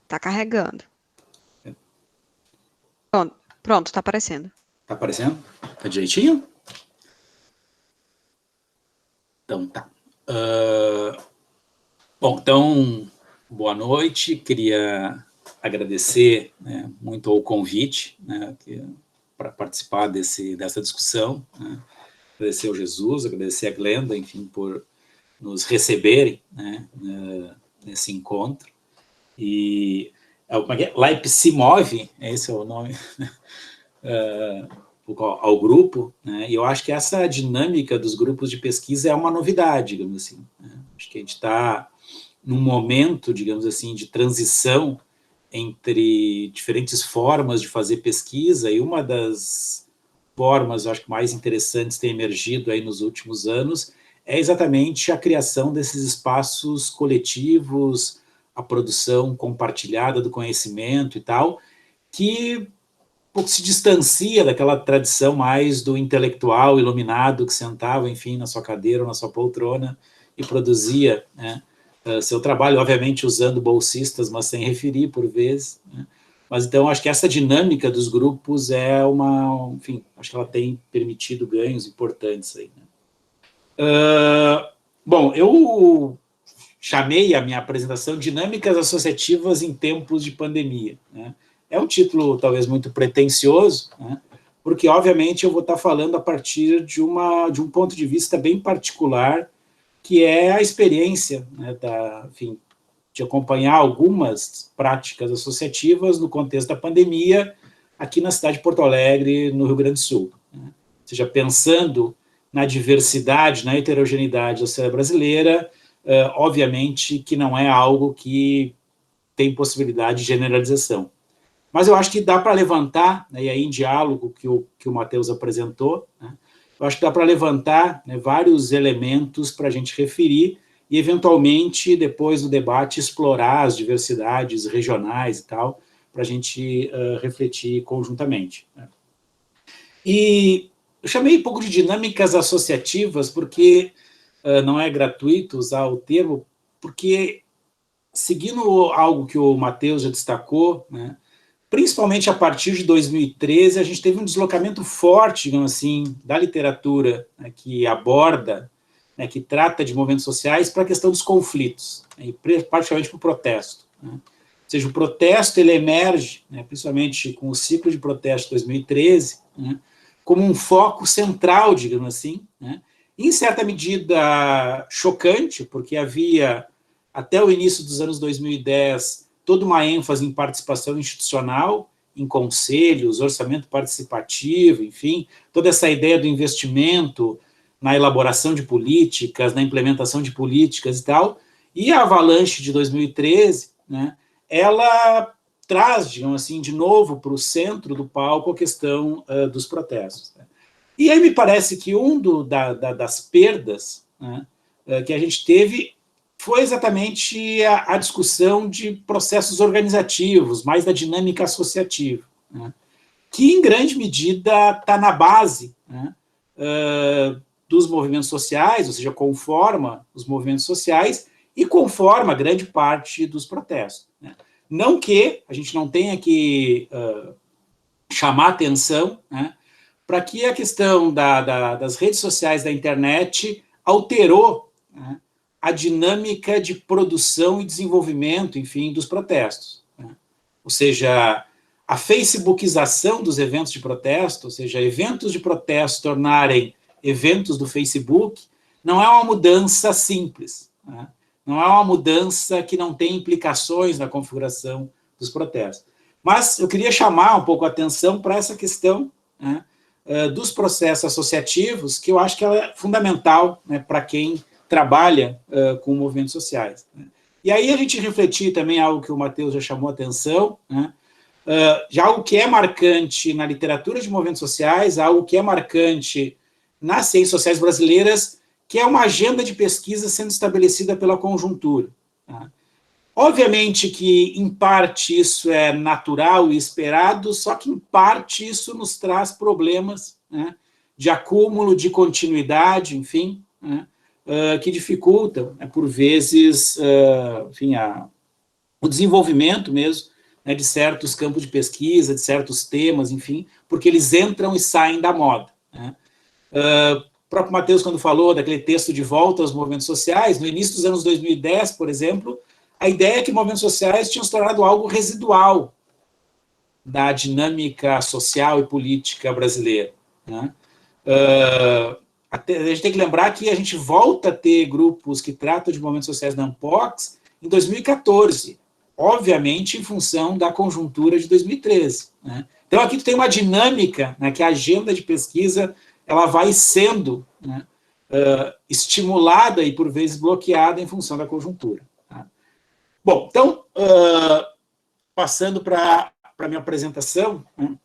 Está carregando. Pronto, está aparecendo.
Está aparecendo? Está direitinho? Então, tá. Bom, então, boa noite. Queria agradecer, né, muito o convite, né, para participar dessa discussão. Né. Agradecer ao Jesus, agradecer a Glenda, enfim, por nos receberem, né, nesse encontro. E como é que é? Leipzig Move, esse é o nome, ao grupo, né? E eu acho que essa dinâmica dos grupos de pesquisa é uma novidade, digamos assim. Né? Acho que a gente está num momento, digamos assim, de transição entre diferentes formas de fazer pesquisa, e uma das formas, acho que mais interessantes tem emergido aí nos últimos anos, é exatamente a criação desses espaços coletivos, a produção compartilhada do conhecimento e tal, que um pouco se distancia daquela tradição mais do intelectual iluminado que sentava, enfim, na sua cadeira ou na sua poltrona e produzia, né, seu trabalho, obviamente usando bolsistas, mas sem referir por vezes, né, Mas, então, acho que essa dinâmica dos grupos é enfim, acho que ela tem permitido ganhos importantes aí, né? Bom, eu chamei a minha apresentação Dinâmicas Associativas em Tempos de Pandemia, né? É um título talvez muito pretensioso, né? Porque, obviamente, eu vou estar falando a partir de um ponto de vista bem particular, que é a experiência, né, enfim, de acompanhar algumas práticas associativas no contexto da pandemia aqui na cidade de Porto Alegre, no Rio Grande do Sul, né? Ou seja, pensando na diversidade, na heterogeneidade da sociedade brasileira, obviamente que não é algo que tem possibilidade de generalização. Mas eu acho que dá para levantar, né, e aí em diálogo que o Matheus apresentou, né, eu acho que dá para levantar, né, vários elementos para a gente referir e, eventualmente, depois do debate, explorar as diversidades regionais e tal, para a gente refletir conjuntamente, né. E eu chamei um pouco de dinâmicas associativas, porque não é gratuito usar o termo, porque, seguindo algo que o Matheus já destacou, né, principalmente a partir de 2013, a gente teve um deslocamento forte, digamos assim, da literatura, né, que aborda, né, que trata de movimentos sociais para a questão dos conflitos, né, e particularmente para o protesto, né. Ou seja, o protesto ele emerge, né, principalmente com o ciclo de protesto de 2013, né, como um foco central, digamos assim, né, em certa medida chocante, porque havia, até o início dos anos 2010, toda uma ênfase em participação institucional, em conselhos, orçamento participativo, enfim, toda essa ideia do investimento na elaboração de políticas, na implementação de políticas e tal, e a avalanche de 2013, né, ela traz, digamos assim, de novo para o centro do palco a questão dos protestos, né. E aí me parece que das perdas, né, que a gente teve foi exatamente a discussão de processos organizativos, mais da dinâmica associativa, né, que, em grande medida, está na base, né, dos movimentos sociais, ou seja, conforma os movimentos sociais e conforma grande parte dos protestos, né. Não que a gente não tenha que chamar atenção, né, para que a questão das redes sociais, da internet, alterou, né, a dinâmica de produção e desenvolvimento, enfim, dos protestos, né. Ou seja, a facebookização dos eventos de protesto, ou seja, eventos de protesto tornarem eventos do Facebook, não é uma mudança simples, né? Não é uma mudança que não tem implicações na configuração dos protestos. Mas eu queria chamar um pouco a atenção para essa questão, né, dos processos associativos, que eu acho que ela é fundamental, né, para quem trabalha com movimentos sociais, né. E aí a gente refletir também algo que o Matheus já chamou a atenção, né, já algo que é marcante na literatura de movimentos sociais, algo que é marcante nas ciências sociais brasileiras, que é uma agenda de pesquisa sendo estabelecida pela conjuntura, tá? Obviamente que, em parte, isso é natural e esperado, só que, em parte, isso nos traz problemas, né, de acúmulo, de continuidade, enfim, né, que dificultam, né, por vezes, enfim, o desenvolvimento mesmo, né, de certos campos de pesquisa, de certos temas, enfim, porque eles entram e saem da moda, né. O próprio Matheus, quando falou daquele texto de volta aos movimentos sociais, no início dos anos 2010, por exemplo, a ideia é que movimentos sociais tinham se tornado algo residual da dinâmica social e política brasileira, né? A gente tem que lembrar que a gente volta a ter grupos que tratam de movimentos sociais na Ampox em 2014, obviamente em função da conjuntura de 2013, né? Então, aqui tu tem uma dinâmica, né, que a agenda de pesquisa ela vai sendo, né, estimulada e, por vezes, bloqueada em função da conjuntura, tá? Bom, então, passando para a minha apresentação, né,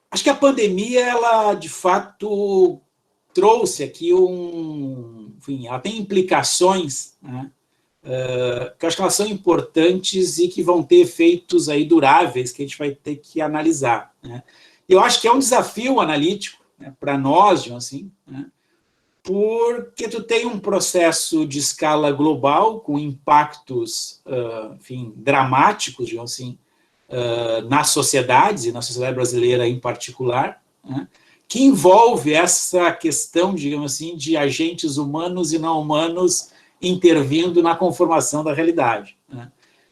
acho que a pandemia, ela, de fato, trouxe aqui enfim, ela tem implicações, né, que eu acho que elas são importantes e que vão ter efeitos aí duráveis que a gente vai ter que analisar, né. Eu acho que é um desafio analítico, né, para nós, assim, né, porque tu tem um processo de escala global, com impactos, enfim, dramáticos, digamos assim, nas sociedades, e na sociedade brasileira em particular, né, que envolve essa questão, digamos assim, de agentes humanos e não humanos intervindo na conformação da realidade, né.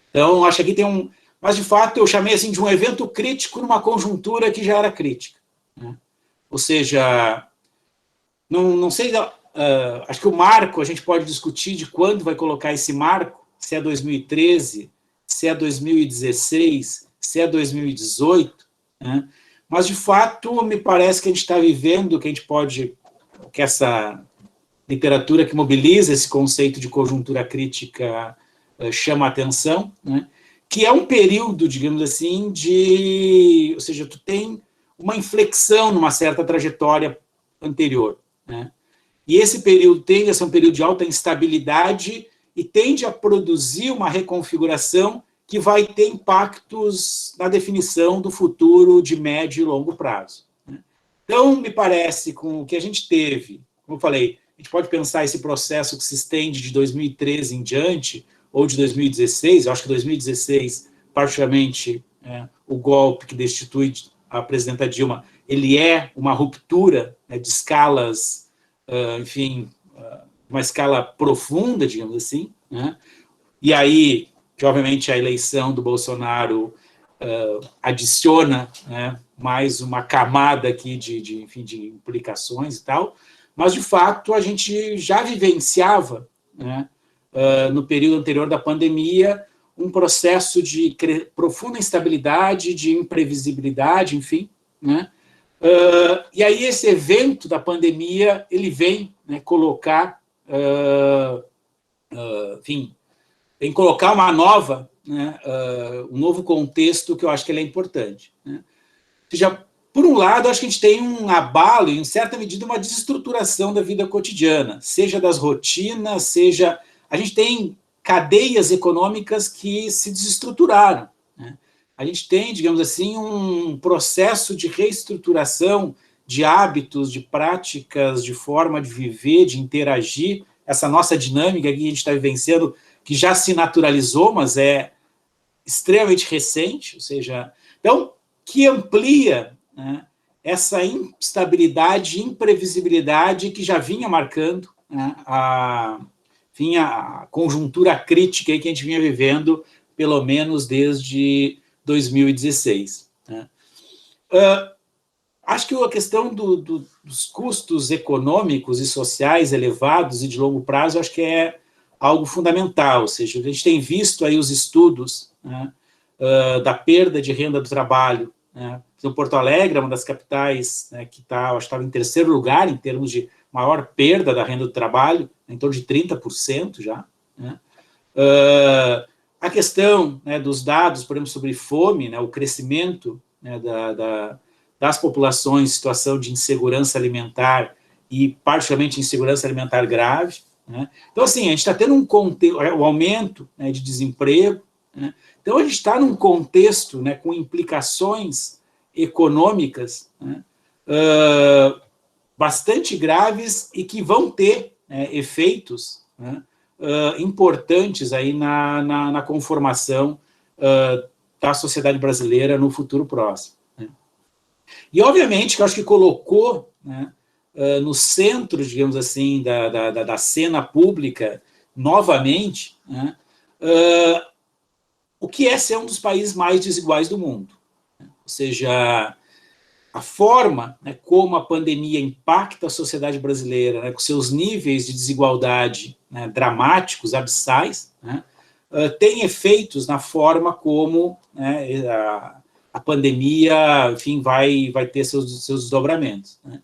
Então, acho que aqui tem um... Mas, de fato, eu chamei assim de um evento crítico numa conjuntura que já era crítica, né. Ou seja, não sei, acho que o marco, a gente pode discutir de quando vai colocar esse marco, se é 2013, se é 2016, se é 2018, né? Mas, de fato, me parece que a gente está vivendo, que a gente pode, que essa literatura que mobiliza esse conceito de conjuntura crítica chama a atenção, né? Que é um período, digamos assim, ou seja, tu tem uma inflexão numa certa trajetória anterior, né? E esse período tende a ser um período de alta instabilidade e tende a produzir uma reconfiguração que vai ter impactos na definição do futuro de médio e longo prazo, né? Então, me parece, com o que a gente teve, como eu falei, a gente pode pensar esse processo que se estende de 2013 em diante, ou de 2016, eu acho que 2016, particularmente, o golpe que destitui a presidenta Dilma, ele é uma ruptura, né, de escalas, enfim, uma escala profunda, digamos assim, né? E aí, que obviamente a eleição do Bolsonaro adiciona, né, mais uma camada aqui enfim, de implicações e tal, mas, de fato, a gente já vivenciava, né, no período anterior da pandemia, um processo de profunda instabilidade, de imprevisibilidade, enfim, né? E aí esse evento da pandemia, ele vem, né, colocar, enfim, vem colocar uma nova, né, um novo contexto que eu acho que ele é importante, né? Ou seja, por um lado, acho que a gente tem um abalo e, em certa medida, uma desestruturação da vida cotidiana, seja das rotinas, seja... A gente tem cadeias econômicas que se desestruturaram, né? A gente tem, digamos assim, um processo de reestruturação de hábitos, de práticas, de forma de viver, de interagir, essa nossa dinâmica que a gente está vivenciando, que já se naturalizou, mas é extremamente recente, ou seja, então, que amplia, né, essa instabilidade, imprevisibilidade que já vinha marcando, né, a conjuntura crítica que a gente vinha vivendo, pelo menos desde 2016. Né? Acho que a questão dos custos econômicos e sociais elevados e de longo prazo, acho que é algo fundamental, ou seja, a gente tem visto aí os estudos, né, da perda de renda do trabalho, né? Então, Porto Alegre é uma das capitais, né, que acho que estava em terceiro lugar em termos de maior perda da renda do trabalho, em torno de 30% já, né? A questão, né, dos dados, por exemplo, sobre fome, né, o crescimento, né, das populações em situação de insegurança alimentar e, particularmente, insegurança alimentar grave, né? Então, assim, a gente está tendo o aumento, né, de desemprego, né? Então, a gente está num contexto, né, com implicações econômicas, né, bastante graves e que vão ter, né, efeitos, né, importantes aí na conformação da sociedade brasileira no futuro próximo, né? E, obviamente, que eu acho que colocou, né, no centro, digamos assim, da cena pública, novamente, né, o que é ser um dos países mais desiguais do mundo, né? Ou seja, a forma, né, como a pandemia impacta a sociedade brasileira, né, com seus níveis de desigualdade, né, dramáticos, abissais, né, tem efeitos na forma como, né, a pandemia, enfim, vai ter seus desdobramentos, né?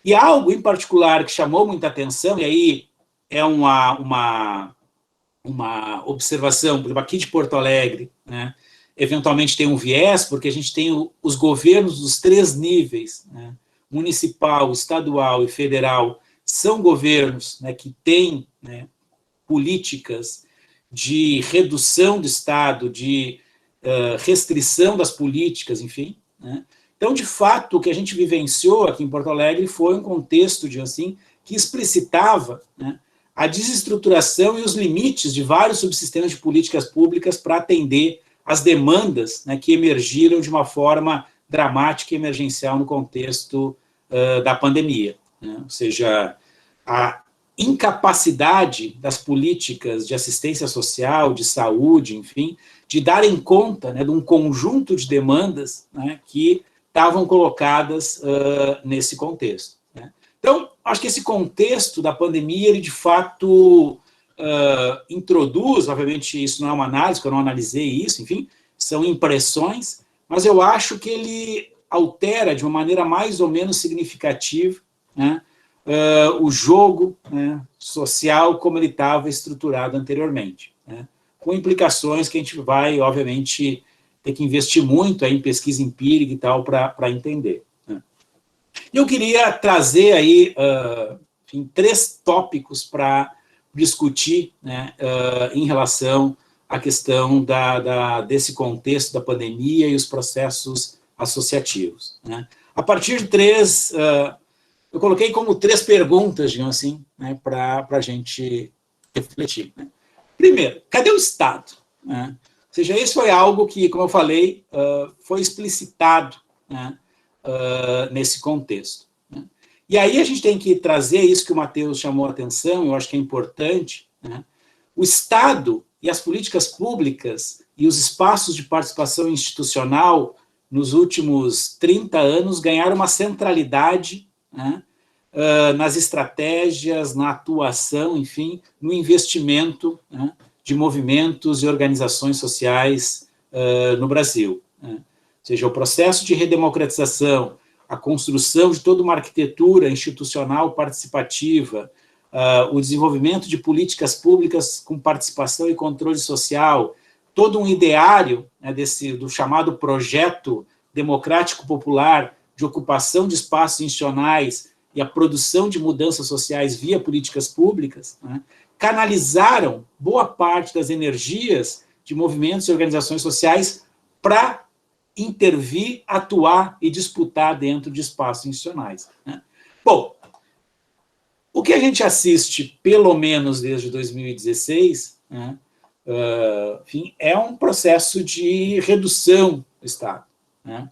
E algo em particular que chamou muita atenção, e aí é uma observação, por exemplo, aqui de Porto Alegre, né, eventualmente tem um viés, porque a gente tem os governos dos 3 níveis, né, municipal, estadual e federal, são governos, né, que têm, né, políticas de redução do Estado, de restrição das políticas, enfim, né? Então, de fato, o que a gente vivenciou aqui em Porto Alegre foi um contexto, de assim, que explicitava, né, a desestruturação e os limites de vários subsistemas de políticas públicas para atender às demandas, né, que emergiram de uma forma dramática e emergencial no contexto da pandemia, né? Ou seja, a incapacidade das políticas de assistência social, de saúde, enfim, de darem conta, né, de um conjunto de demandas, né, que estavam colocadas nesse contexto, né? Então, acho que esse contexto da pandemia, ele de fato introduz, obviamente isso não é uma análise, porque eu não analisei isso, enfim, são impressões, mas eu acho que ele altera de uma maneira mais ou menos significativa, né, o jogo, né, social como ele estava estruturado anteriormente, né, com implicações que a gente vai, obviamente, ter que investir muito aí em pesquisa empírica e tal para entender, né. E eu queria trazer aí, enfim, 3 tópicos para discutir, né, em relação à questão desse contexto da pandemia e os processos associativos, né. A partir de 3, eu coloquei como 3 perguntas, digamos assim, né, para a gente refletir, né. Primeiro, cadê o Estado, né? Ou seja, isso foi algo que, como eu falei, foi explicitado, né, nesse contexto, né. E aí a gente tem que trazer isso que o Matheus chamou a atenção, eu acho que é importante, né. O Estado e as políticas públicas e os espaços de participação institucional nos últimos 30 anos ganharam uma centralidade, né, nas estratégias, na atuação, enfim, no investimento, né, de movimentos e organizações sociais no Brasil, né. Ou seja, o processo de redemocratização, a construção de toda uma arquitetura institucional participativa, o desenvolvimento de políticas públicas com participação e controle social, todo um ideário, né, do chamado projeto democrático popular de ocupação de espaços institucionais e a produção de mudanças sociais via políticas públicas, né, canalizaram boa parte das energias de movimentos e organizações sociais para intervir, atuar e disputar dentro de espaços institucionais, né. Bom, o que a gente assiste, pelo menos desde 2016, né, enfim, é um processo de redução do Estado, né,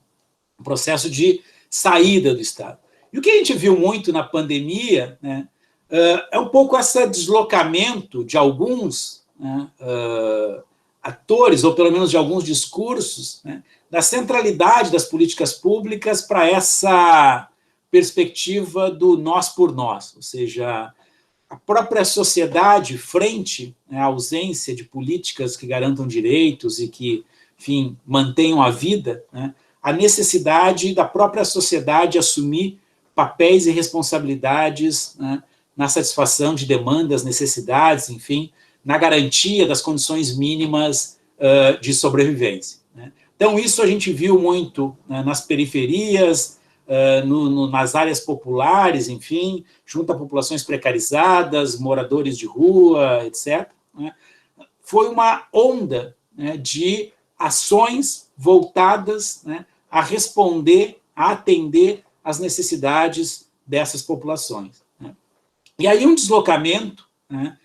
um processo de saída do Estado. E o que a gente viu muito na pandemia, né, é um pouco esse deslocamento de alguns, né, atores, ou pelo menos de alguns discursos, né, da centralidade das políticas públicas para essa perspectiva do nós por nós, ou seja, a própria sociedade frente, né, à ausência de políticas que garantam direitos e que, enfim, mantenham a vida, né, a necessidade da própria sociedade assumir papéis e responsabilidades, né, na satisfação de demandas, necessidades, enfim, na garantia das condições mínimas de sobrevivência, né. Então, isso a gente viu muito, né, nas periferias, nas áreas populares, enfim, junto a populações precarizadas, moradores de rua, etc., né. Foi uma onda, né, de ações voltadas, né, a responder, a atender às necessidades dessas populações, né. E aí um deslocamento, né,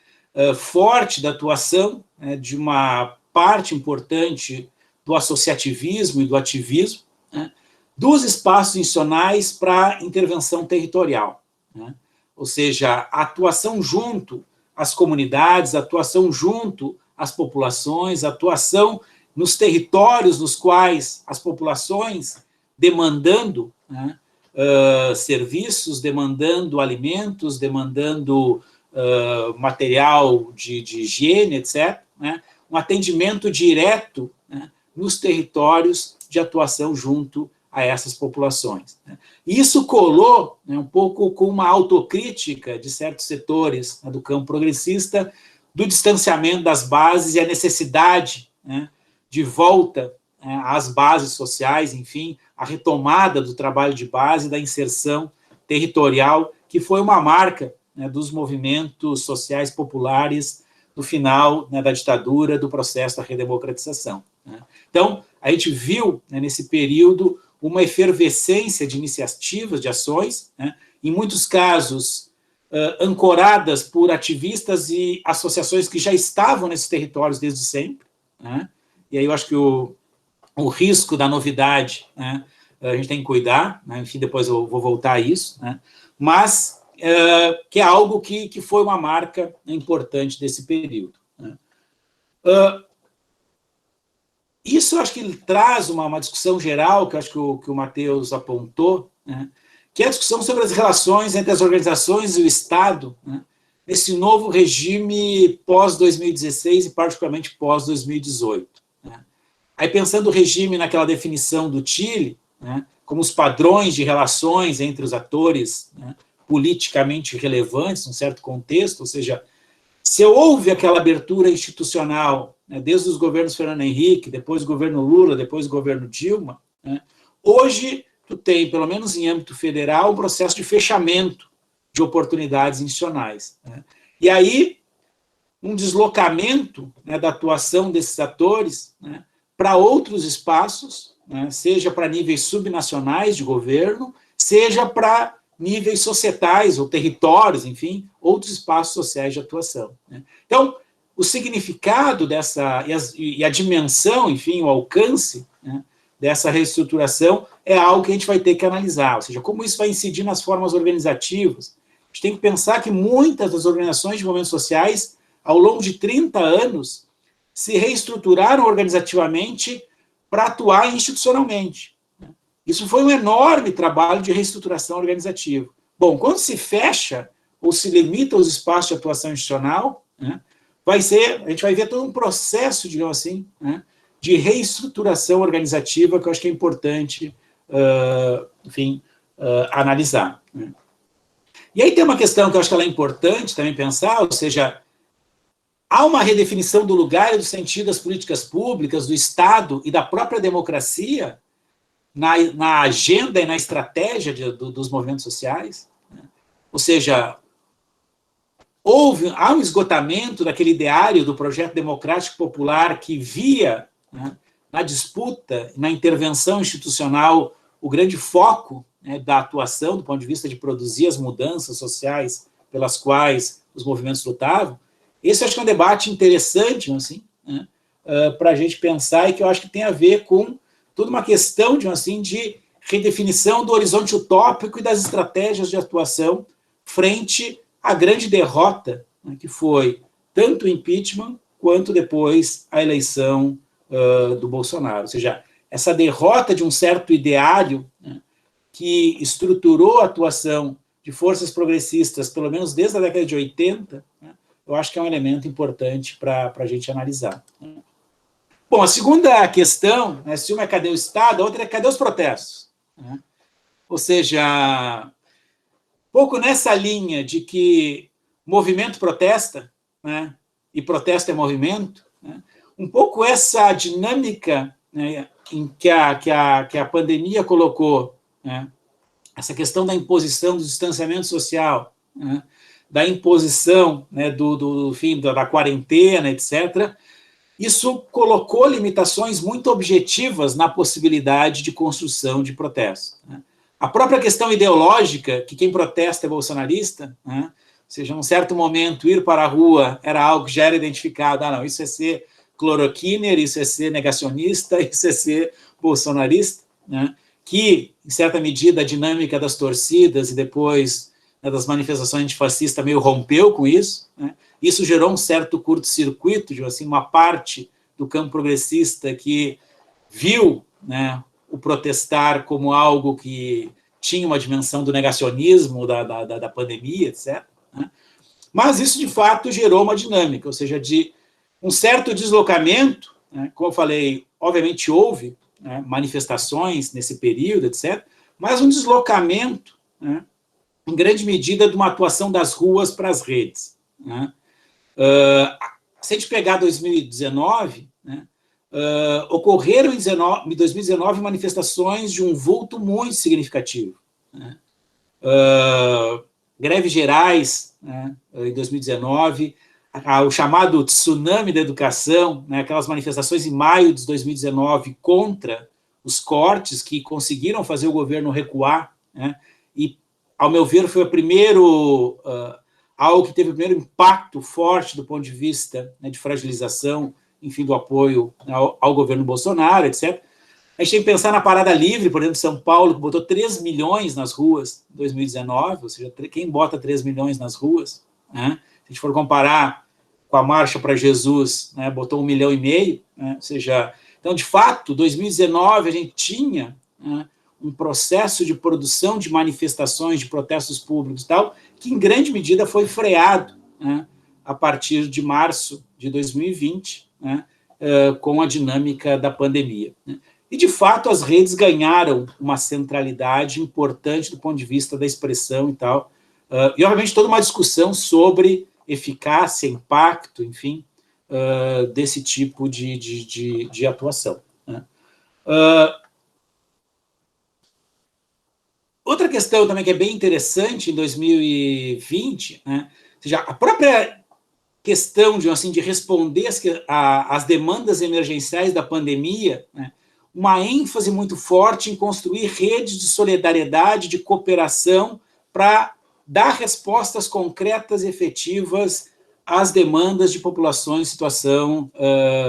forte da atuação, né, de uma parte importante do associativismo e do ativismo, né, dos espaços institucionais para a intervenção territorial, né. Ou seja, a atuação junto às comunidades, a atuação junto às populações, a atuação nos territórios nos quais as populações demandando, né, serviços, demandando alimentos, demandando material de higiene, etc., né, um atendimento direto, né, nos territórios de atuação junto a essas populações, né. E isso colou, né, um pouco com uma autocrítica de certos setores, né, do campo progressista, do distanciamento das bases e a necessidade, né, de volta, né, às bases sociais, enfim, a retomada do trabalho de base, da inserção territorial, que foi uma marca, né, dos movimentos sociais populares do final, né, da ditadura, do processo da redemocratização, né. Então, a gente viu, né, nesse período uma efervescência de iniciativas, de ações, né, em muitos casos ancoradas por ativistas e associações que já estavam nesses territórios desde sempre, né? E aí eu acho que o risco da novidade, né, a gente tem que cuidar, né? Enfim, depois eu vou voltar a isso, né? Mas que é algo que foi uma marca importante desse período, né? Isso eu acho que ele traz uma discussão geral, que eu acho que o Matheus apontou, né, que é a discussão sobre as relações entre as organizações e o Estado, né, nesse novo regime pós-2016 e particularmente pós-2018. Né. Aí, pensando o regime naquela definição do Tille, né, como os padrões de relações entre os atores, né, politicamente relevantes, num certo contexto, ou seja, se houve aquela abertura institucional, né, desde os governos Fernando Henrique, depois o governo Lula, depois o governo Dilma, né, hoje tu tem, pelo menos em âmbito federal, um processo de fechamento de oportunidades institucionais, né. E aí, um deslocamento, né, da atuação desses atores, né, para outros espaços, né, seja para níveis subnacionais de governo, seja para níveis societais ou territórios, enfim, outros espaços sociais de atuação, né. Então, o significado dessa, e a dimensão, enfim, o alcance, né, dessa reestruturação é algo que a gente vai ter que analisar, ou seja, como isso vai incidir nas formas organizativas. A gente tem que pensar que muitas das organizações de movimentos sociais, ao longo de 30 anos, se reestruturaram organizativamente para atuar institucionalmente. Isso foi um enorme trabalho de reestruturação organizativa. Bom, quando se fecha ou se limita os espaços de atuação institucional, né, a gente vai ver todo um processo, digamos assim, né, de reestruturação organizativa que eu acho que é importante, enfim, analisar, né. E aí tem uma questão que eu acho que ela é importante também pensar, ou seja, há uma redefinição do lugar e do sentido das políticas públicas, do Estado e da própria democracia na agenda e na estratégia dos movimentos sociais, né? Ou seja, há um esgotamento daquele ideário do projeto democrático popular que via, né, na disputa, na intervenção institucional, o grande foco, né, da atuação do ponto de vista de produzir as mudanças sociais pelas quais os movimentos lutavam. Esse acho que é um debate interessante, assim, né, para a gente pensar, e que eu acho que tem a ver com toda uma questão de redefinição do horizonte utópico e das estratégias de atuação frente à grande derrota, né, que foi tanto o impeachment quanto depois a eleição do Bolsonaro. Ou seja, essa derrota de um certo ideário, né, que estruturou a atuação de forças progressistas, pelo menos desde a década de 80, né, eu acho que é um elemento importante para a gente analisar. Bom, a segunda questão, né, se uma é cadê o Estado, a outra é cadê os protestos, né? Ou seja, pouco nessa linha de que movimento protesta, né, e protesto é movimento, né, um pouco essa dinâmica, né, em que a pandemia colocou, né, essa questão da imposição do distanciamento social, né, da imposição, né, do fim da quarentena, etc., isso colocou limitações muito objetivas na possibilidade de construção de protesto, né. A própria questão ideológica, que quem protesta é bolsonarista, né, ou seja, num certo momento, ir para a rua era algo que já era identificado, não, isso é ser cloroquiner, isso é ser negacionista, isso é ser bolsonarista, né, que, em certa medida, a dinâmica das torcidas e depois, né, das manifestações antifascistas meio rompeu com isso, né. Isso gerou um certo curto-circuito, assim, uma parte do campo progressista que viu, né, o protestar como algo que tinha uma dimensão do negacionismo, da pandemia, etc., né. Mas isso, de fato, gerou uma dinâmica, ou seja, de um certo deslocamento, né, como eu falei, obviamente houve, né, manifestações nesse período, etc., mas um deslocamento, né, em grande medida, de uma atuação das ruas para as redes, né. Se a gente pegar 2019, né, ocorreram em 2019 manifestações de um vulto muito significativo, né. Greves gerais, né, em 2019, o chamado tsunami da educação, né, aquelas manifestações em maio de 2019 contra os cortes que conseguiram fazer o governo recuar, né, e ao meu ver, foi algo que teve o primeiro impacto forte do ponto de vista, né, de fragilização, enfim, do apoio ao governo Bolsonaro, etc. A gente tem que pensar na Parada Livre, por exemplo, São Paulo, que botou 3 milhões nas ruas em 2019, ou seja, quem bota 3 milhões nas ruas, né? Se a gente for comparar com a Marcha para Jesus, né, botou 1,5 milhão, né? Ou seja, então, de fato, 2019 a gente tinha, né, um processo de produção de manifestações, de protestos públicos e tal, que em grande medida foi freado, né, a partir de março de 2020, né, com a dinâmica da pandemia, né. E, de fato, as redes ganharam uma centralidade importante do ponto de vista da expressão e tal. E, obviamente, toda uma discussão sobre eficácia, impacto, enfim, desse tipo de atuação, né. Outra questão também que é bem interessante em 2020, né, ou seja, a própria questão de responder às demandas emergenciais da pandemia, né, uma ênfase muito forte em construir redes de solidariedade, de cooperação, para dar respostas concretas e efetivas às demandas de populações em situação,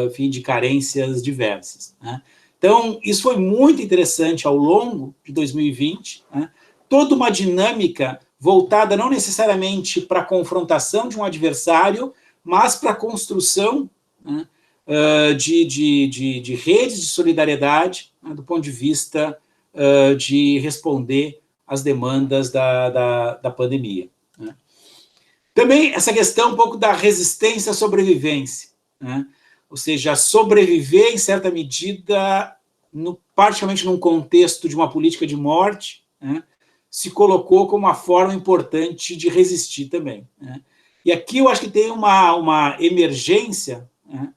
enfim, de carências diversas, né. Então, isso foi muito interessante ao longo de 2020, né, toda uma dinâmica voltada não necessariamente para a confrontação de um adversário, mas para a construção, né, de redes de solidariedade, né, do ponto de vista de responder às demandas da pandemia, né. Também essa questão um pouco da resistência à sobrevivência, né, ou seja, sobreviver, em certa medida, particularmente num contexto de uma política de morte, né, se colocou como uma forma importante de resistir também, né. E aqui eu acho que tem uma emergência, né,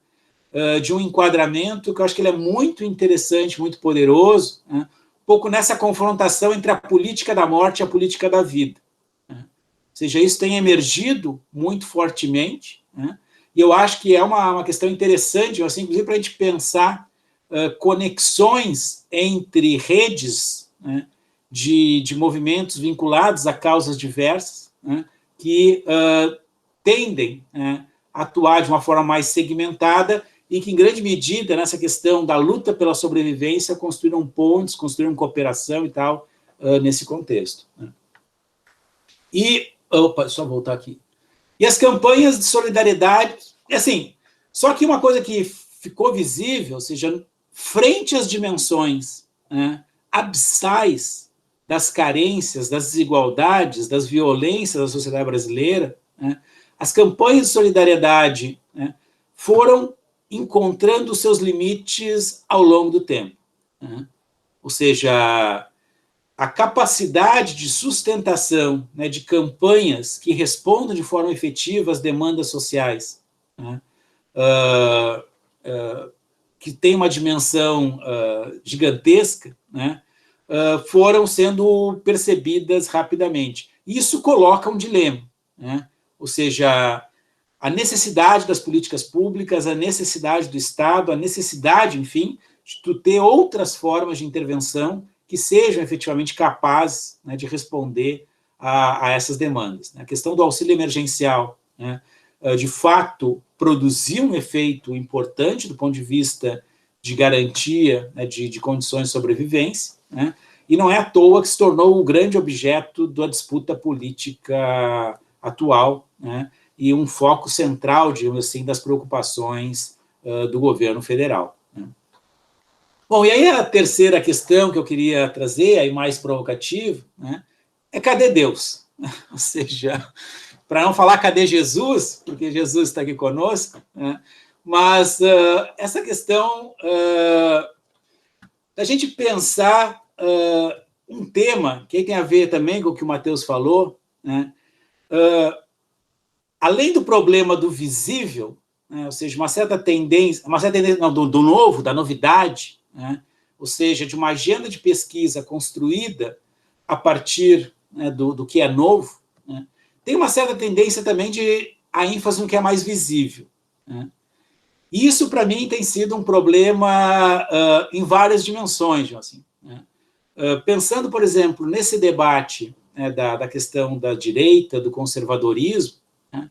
de um enquadramento que eu acho que ele é muito interessante, muito poderoso, né, um pouco nessa confrontação entre a política da morte e a política da vida, né. Ou seja, isso tem emergido muito fortemente, né, e eu acho que é uma questão interessante, assim, inclusive para a gente pensar conexões entre redes, né, de movimentos vinculados a causas diversas, né, que tendem, né, a atuar de uma forma mais segmentada e que, em grande medida, nessa questão da luta pela sobrevivência, construíram pontes, construíram cooperação e tal, nesse contexto, né. E, só voltar aqui. E as campanhas de solidariedade, assim, só que uma coisa que ficou visível, ou seja, frente às dimensões, né, abissais das carências, das desigualdades, das violências da sociedade brasileira, né, as campanhas de solidariedade, né, foram encontrando seus limites ao longo do tempo, né. Ou seja, a capacidade de sustentação, né, de campanhas que respondam de forma efetiva às demandas sociais, né, que tem uma dimensão gigantesca, né, foram sendo percebidas rapidamente. Isso coloca um dilema, né, ou seja, a necessidade das políticas públicas, a necessidade do Estado, a necessidade, enfim, de tu ter outras formas de intervenção que sejam efetivamente capazes, né, de responder a essas demandas. A questão do auxílio emergencial, né, de fato, produziu um efeito importante do ponto de vista de garantia, né, de condições de sobrevivência, né, e não é à toa que se tornou o grande objeto da disputa política atual, né, e um foco central, digamos assim, das preocupações do governo federal, né. Bom, e aí a terceira questão que eu queria trazer, aí mais provocativa, né, é cadê Deus? Ou seja, para não falar cadê Jesus, porque Jesus está aqui conosco, né, mas essa questão da gente pensar um tema que tem a ver também com o que o Matheus falou, né, além do problema do visível, né, ou seja, uma certa tendência não, do novo, da novidade, né, ou seja, de uma agenda de pesquisa construída a partir, né, do que é novo, né, tem uma certa tendência também de a ênfase no que é mais visível, né. Isso, para mim, tem sido um problema em várias dimensões, assim, né. Pensando, por exemplo, nesse debate né, da questão da direita, do conservadorismo, né,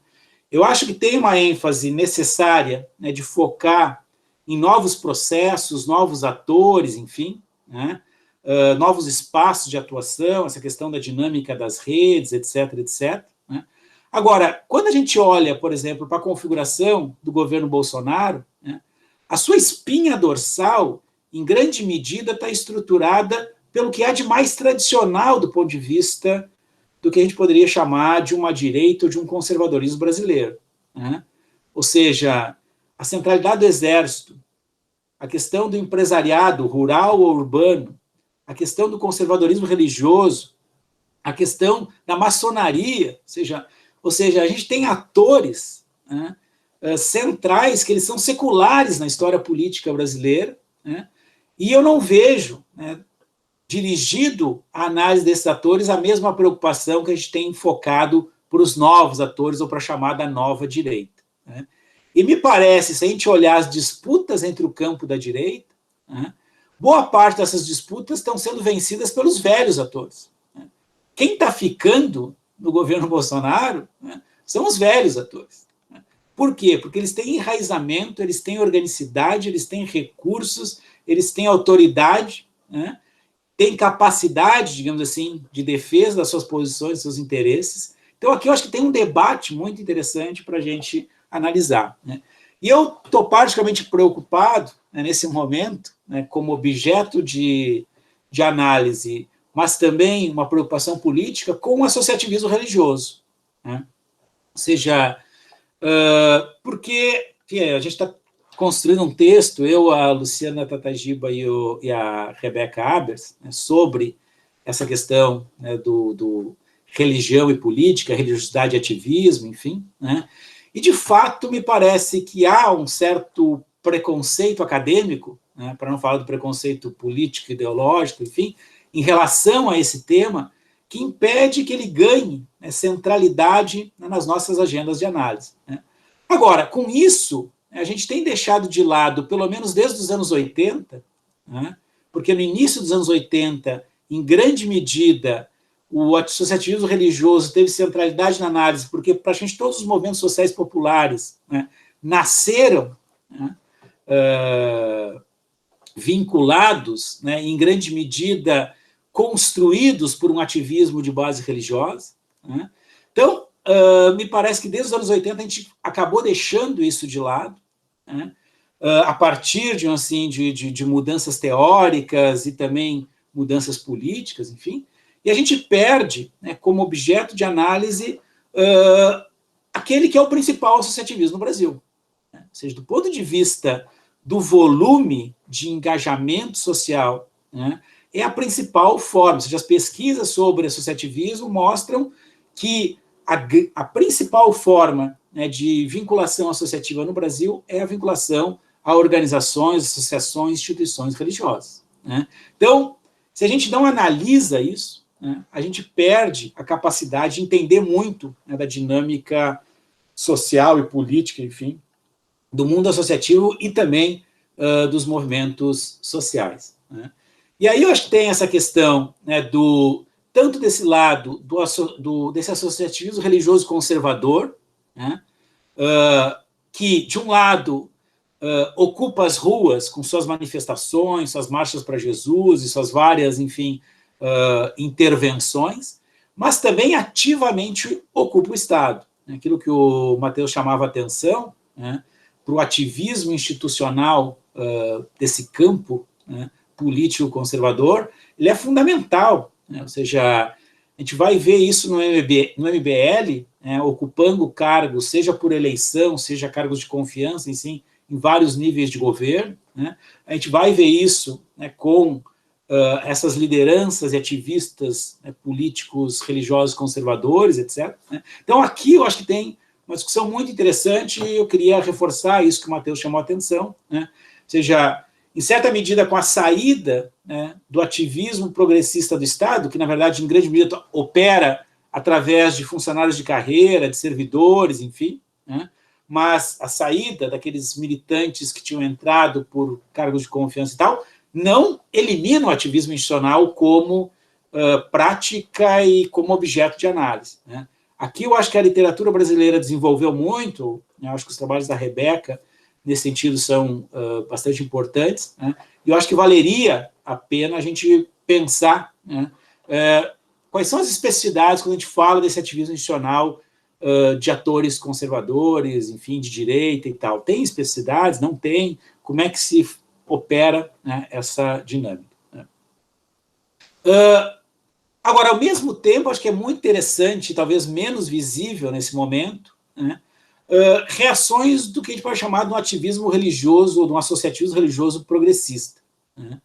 eu acho que tem uma ênfase necessária, né, de focar em novos processos, novos atores, enfim, né, novos espaços de atuação, essa questão da dinâmica das redes, etc., etc., né. Agora, quando a gente olha, por exemplo, para a configuração do governo Bolsonaro, né, a sua espinha dorsal, em grande medida, está estruturada pelo que há de mais tradicional do ponto de vista do que a gente poderia chamar de uma direita ou de um conservadorismo brasileiro, né? Ou seja, a centralidade do exército, a questão do empresariado rural ou urbano, a questão do conservadorismo religioso, a questão da maçonaria, ou seja, a gente tem atores, né, centrais, que eles são seculares na história política brasileira, né, e eu não vejo, né, dirigido à análise desses atores a mesma preocupação que a gente tem focado para os novos atores ou para a chamada nova direita, né. E me parece, se a gente olhar as disputas entre o campo da direita, né, boa parte dessas disputas estão sendo vencidas pelos velhos atores, né. Quem está ficando no governo Bolsonaro, né, são os velhos atores. Por quê? Porque eles têm enraizamento, eles têm organicidade, eles têm recursos, eles têm autoridade, né, têm capacidade, digamos assim, de defesa das suas posições, dos seus interesses. Então, aqui eu acho que tem um debate muito interessante para a gente analisar, né. E eu estou particularmente preocupado, né, nesse momento, né, como objeto de análise, mas também uma preocupação política com o associativismo religioso, né. Ou seja, porque enfim, a gente está construindo um texto, eu, a Luciana Tatagiba e a Rebeca Abers, né, sobre essa questão, né, do religião e política, religiosidade e ativismo, enfim, né, e, de fato, me parece que há um certo preconceito acadêmico, né, para não falar do preconceito político, ideológico, enfim, em relação a esse tema, que impede que ele ganhe, né, centralidade, né, nas nossas agendas de análise, né. Agora, com isso, a gente tem deixado de lado, pelo menos desde os anos 80, né, porque no início dos anos 80, em grande medida, o associativismo religioso teve centralidade na análise, porque praticamente todos os movimentos sociais populares, né, nasceram, né, vinculados, né, em grande medida construídos por um ativismo de base religiosa, né. Então, me parece que desde os anos 80 a gente acabou deixando isso de lado, né, a partir de mudanças teóricas e também mudanças políticas, enfim, e a gente perde, né, como objeto de análise aquele que é o principal associativismo no Brasil, né. Ou seja, do ponto de vista do volume de engajamento social, né, é a principal forma. Ou seja, as pesquisas sobre associativismo mostram que a principal forma, né, de vinculação associativa no Brasil é a vinculação a organizações, associações, instituições religiosas, né. Então, se a gente não analisa isso, né, a gente perde a capacidade de entender muito, né, da dinâmica social e política, enfim, do mundo associativo e também dos movimentos sociais, né. E aí eu acho que tem essa questão, né, tanto desse lado desse associativismo religioso conservador, né, que, de um lado, ocupa as ruas com suas manifestações, suas marchas para Jesus e suas várias, enfim, intervenções, mas também ativamente ocupa o Estado. Aquilo que o Matheus chamava atenção, né, para o ativismo institucional desse campo, né, político conservador, ele é fundamental, né? Ou seja, a gente vai ver isso no MBL, né, ocupando cargos, seja por eleição, seja cargos de confiança, em vários níveis de governo, né? A gente vai ver isso, né, com essas lideranças e ativistas, né, políticos, religiosos, conservadores, etc., né? Então, aqui eu acho que tem uma discussão muito interessante e eu queria reforçar isso que o Matheus chamou a atenção, né? Ou seja, em certa medida, com a saída, né, do ativismo progressista do Estado, que, na verdade, em grande medida opera através de funcionários de carreira, de servidores, enfim, né, mas a saída daqueles militantes que tinham entrado por cargos de confiança e tal, não elimina o ativismo institucional como prática e como objeto de análise, né? Aqui eu acho que a literatura brasileira desenvolveu muito, né? Eu acho que os trabalhos da Rebeca, nesse sentido, são bastante importantes, né? E eu acho que valeria a pena a gente pensar, né, quais são as especificidades quando a gente fala desse ativismo institucional de atores conservadores, enfim, de direita e tal. Tem especificidades? Não tem? Como é que se opera, né, essa dinâmica? Né? Agora, ao mesmo tempo, acho que é muito interessante, talvez menos visível nesse momento, né, reações do que a gente pode chamar de um ativismo religioso ou de um associativismo religioso progressista. Né? Ou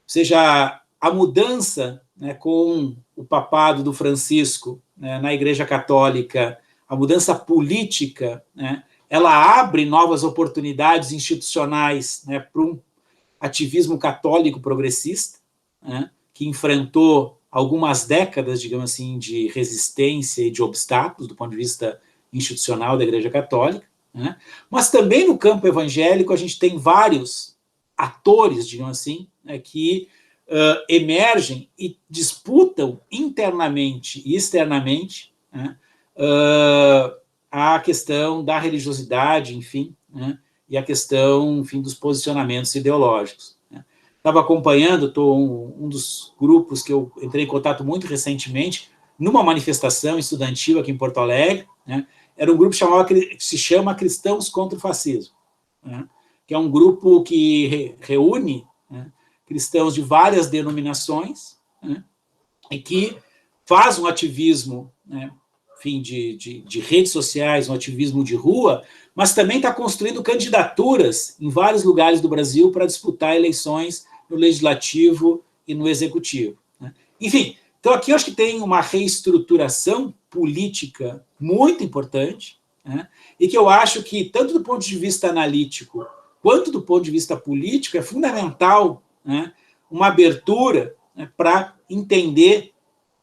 seja, a mudança, né, com o papado do Francisco, né, na Igreja Católica, a mudança política, né, ela abre novas oportunidades institucionais, né, para um ativismo católico progressista, né, que enfrentou algumas décadas, digamos assim, de resistência e de obstáculos do ponto de vista institucional da Igreja Católica, né? Mas também no campo evangélico a gente tem vários atores, digamos assim, né, que emergem e disputam internamente e externamente, né, a questão da religiosidade, enfim, né, e a questão, enfim, dos posicionamentos ideológicos. Estava acompanhando, estou um dos grupos que eu entrei em contato muito recentemente, numa manifestação estudantil aqui em Porto Alegre, né, era um grupo que se chama Cristãos contra o Fascismo, né, que é um grupo que reúne, né, cristãos de várias denominações, né, e que faz um ativismo, né, enfim, de redes sociais, um ativismo de rua, mas também está construindo candidaturas em vários lugares do Brasil para disputar eleições no Legislativo e no Executivo. Né? Enfim, então aqui eu acho que tem uma reestruturação política muito importante, né? E que eu acho que, tanto do ponto de vista analítico quanto do ponto de vista político, é fundamental, né, uma abertura, né, para entender,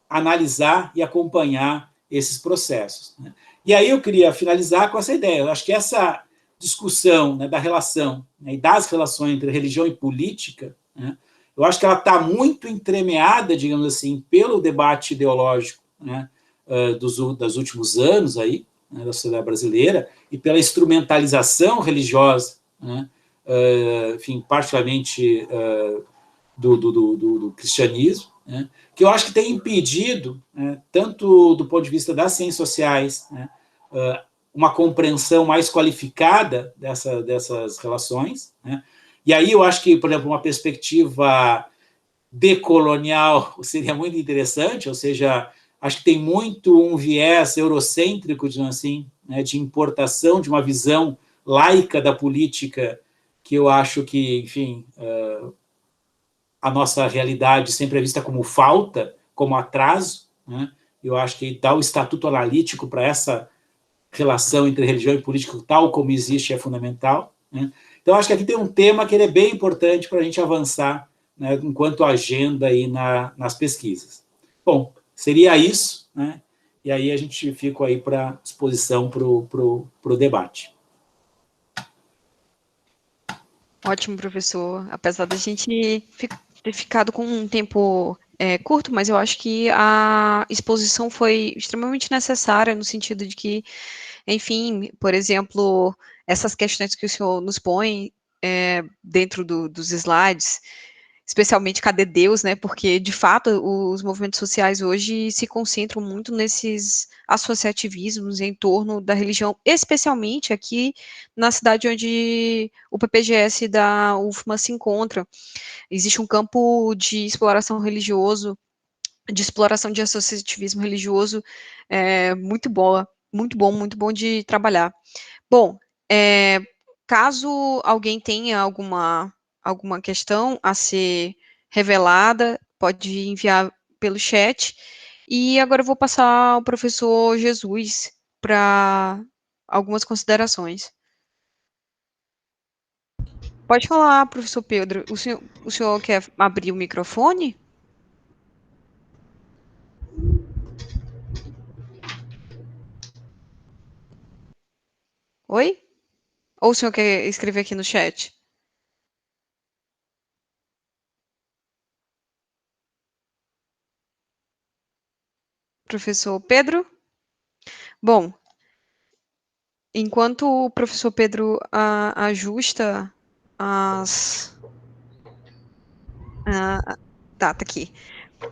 analisar e acompanhar esses processos. Né? E aí eu queria finalizar com essa ideia. Eu acho que essa discussão, né, da relação, né, e das relações entre religião e política, né, eu acho que ela está muito entremeada, digamos assim, pelo debate ideológico, né, dos últimos anos aí, né, da sociedade brasileira, e pela instrumentalização religiosa, né, enfim, particularmente do cristianismo, né, que eu acho que tem impedido, né, tanto do ponto de vista das ciências sociais, né, uma compreensão mais qualificada dessas relações, né? E aí eu acho que, por exemplo, uma perspectiva decolonial seria muito interessante, ou seja, acho que tem muito um viés eurocêntrico, digamos assim, né, de importação de uma visão laica da política, que eu acho que, enfim, a nossa realidade sempre é vista como falta, como atraso, né? Eu acho que dar o estatuto analítico para essa relação entre religião e política, tal como existe, é fundamental. Né? Então, acho que aqui tem um tema que ele é bem importante para a gente avançar, né, enquanto agenda aí nas pesquisas. Bom, seria isso, né? E aí a gente fica aí para disposição para o debate.
Ótimo, professor. Apesar da gente ter ficado com um tempo curto, mas eu acho que a exposição foi extremamente necessária, no sentido de que, enfim, por exemplo, essas questões que o senhor nos põe dentro dos slides, especialmente cadê Deus, né? Porque, de fato, os movimentos sociais hoje se concentram muito nesses associativismos em torno da religião, especialmente aqui na cidade onde o PPGS da UFMA se encontra. Existe um campo de exploração religioso, de exploração de associativismo religioso muito boa, muito bom de trabalhar. Bom, caso alguém tenha alguma questão a ser revelada, pode enviar pelo chat. E agora eu vou passar ao professor Jesus para algumas considerações. Pode falar, professor Pedro. O senhor quer abrir o microfone? Oi? Ou o senhor quer escrever aqui no chat? professor Pedro. Bom, enquanto o professor Pedro ajusta as... tá aqui.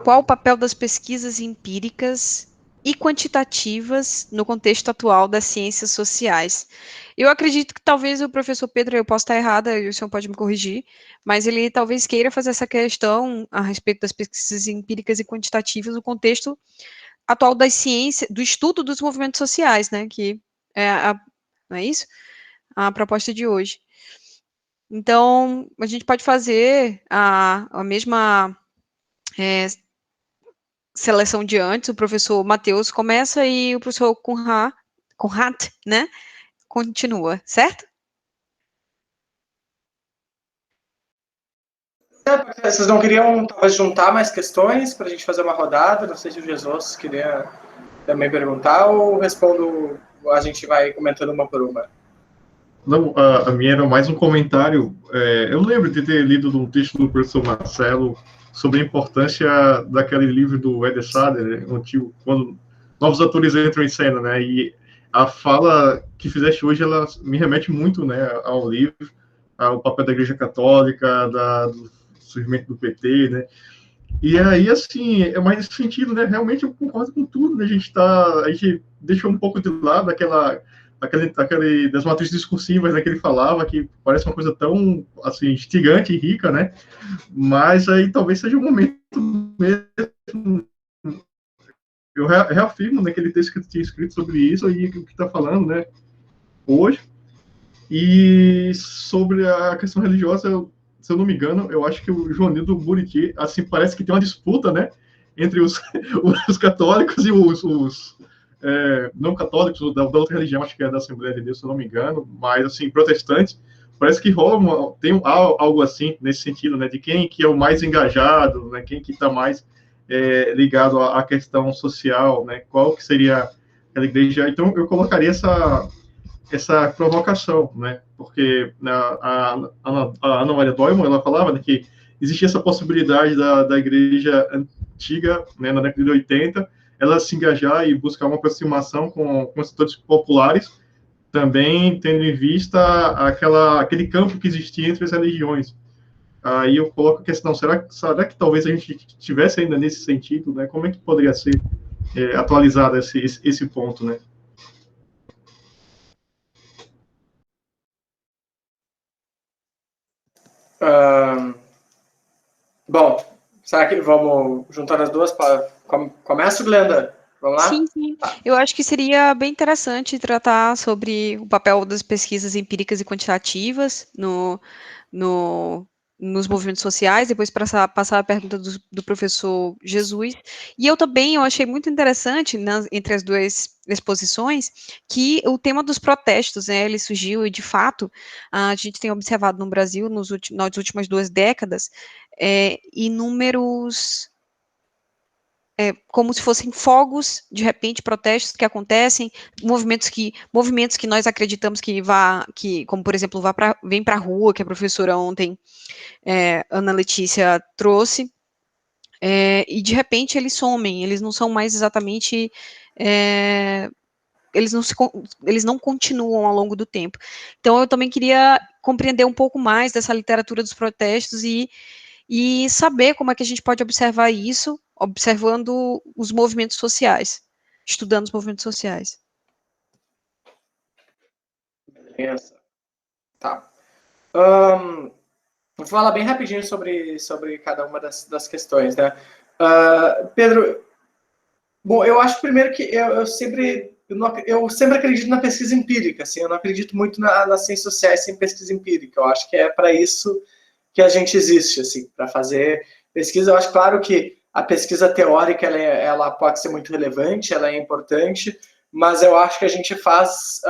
Qual o papel das pesquisas empíricas e quantitativas no contexto atual das ciências sociais? Eu acredito que talvez o professor Pedro, eu posso estar errada, e o senhor pode me corrigir, mas ele talvez queira fazer essa questão a respeito das pesquisas empíricas e quantitativas no contexto atual das ciências, do estudo dos movimentos sociais, né, que não é isso? A proposta de hoje. Então, a gente pode fazer a mesma seleção de antes, o professor Matheus começa e o professor Conrad, né, continua, certo?
Vocês não queriam, talvez, juntar mais questões para a gente fazer uma rodada? Não sei se o Jesus queria também perguntar ou respondo, a gente vai comentando uma por uma.
Não, a minha era mais um comentário. Eu lembro de ter lido um texto do professor Marcelo sobre a importância daquele livro do Ed Sader, antigo, quando novos atores entram em cena, né? E a fala que fizeste hoje, ela me remete muito, né, ao livro, ao papel da Igreja Católica, do surgimento do PT, né? E aí, assim, é mais nesse sentido, né? Realmente eu concordo com tudo, né? A gente deixou um pouco de lado aquele das matrizes discursivas, né, que ele falava, que parece uma coisa tão, assim, instigante e rica, né? Mas aí talvez seja o momento mesmo. Eu reafirmo naquele texto que eu tinha escrito sobre isso e o que está falando, né, hoje. E sobre a questão religiosa, se eu não me engano, eu acho que o Joanildo Buriti, assim, parece que tem uma disputa, né, entre os católicos e os não católicos, da outra religião, acho que é da Assembleia de Deus, se eu não me engano, mas, assim, protestantes, parece que rola tem algo assim, nesse sentido, né, de quem que é o mais engajado, né, quem que está mais ligado à questão social, né, qual que seria aquela igreja. Então, eu colocaria essa provocação, né, porque a Ana Maria Doimo, ela falava, né, que existia essa possibilidade da igreja antiga, né, na década de 80, ela se engajar e buscar uma aproximação com os setores populares, também tendo em vista aquele campo que existia entre as religiões. Aí eu coloco a questão, será que talvez a gente estivesse ainda nesse sentido, né? Como é que poderia ser atualizado esse ponto, né?
Bom, será que vamos juntar as duas? Começa, Glenda? Vamos lá?
Sim, sim. Eu acho que seria bem interessante tratar sobre o papel das pesquisas empíricas e quantitativas nos movimentos sociais, depois passar a pergunta do professor Jesus. E eu achei muito interessante, entre as duas exposições, que o tema dos protestos, né, ele surgiu e, de fato, a gente tem observado no Brasil, nas últimas 2 décadas, inúmeros... como se fossem fogos, de repente, protestos que acontecem, movimentos que nós acreditamos como, por exemplo, vem para a rua, que a professora ontem, Ana Letícia, trouxe, e de repente eles somem, eles não são mais exatamente, eles não continuam ao longo do tempo. Então, eu também queria compreender um pouco mais dessa literatura dos protestos e saber como é que a gente pode observar isso, observando os movimentos sociais, estudando os movimentos sociais.
Beleza. Tá. Vou falar bem rapidinho sobre cada uma das questões, né? Pedro, bom, eu acho primeiro que eu sempre acredito na pesquisa empírica, assim, eu não acredito muito nas ciências sociais sem pesquisa empírica. Eu acho que é para isso que a gente existe, assim, para fazer pesquisa. Eu acho, claro, que a pesquisa teórica ela pode ser muito relevante, ela é importante, mas eu acho que a gente faz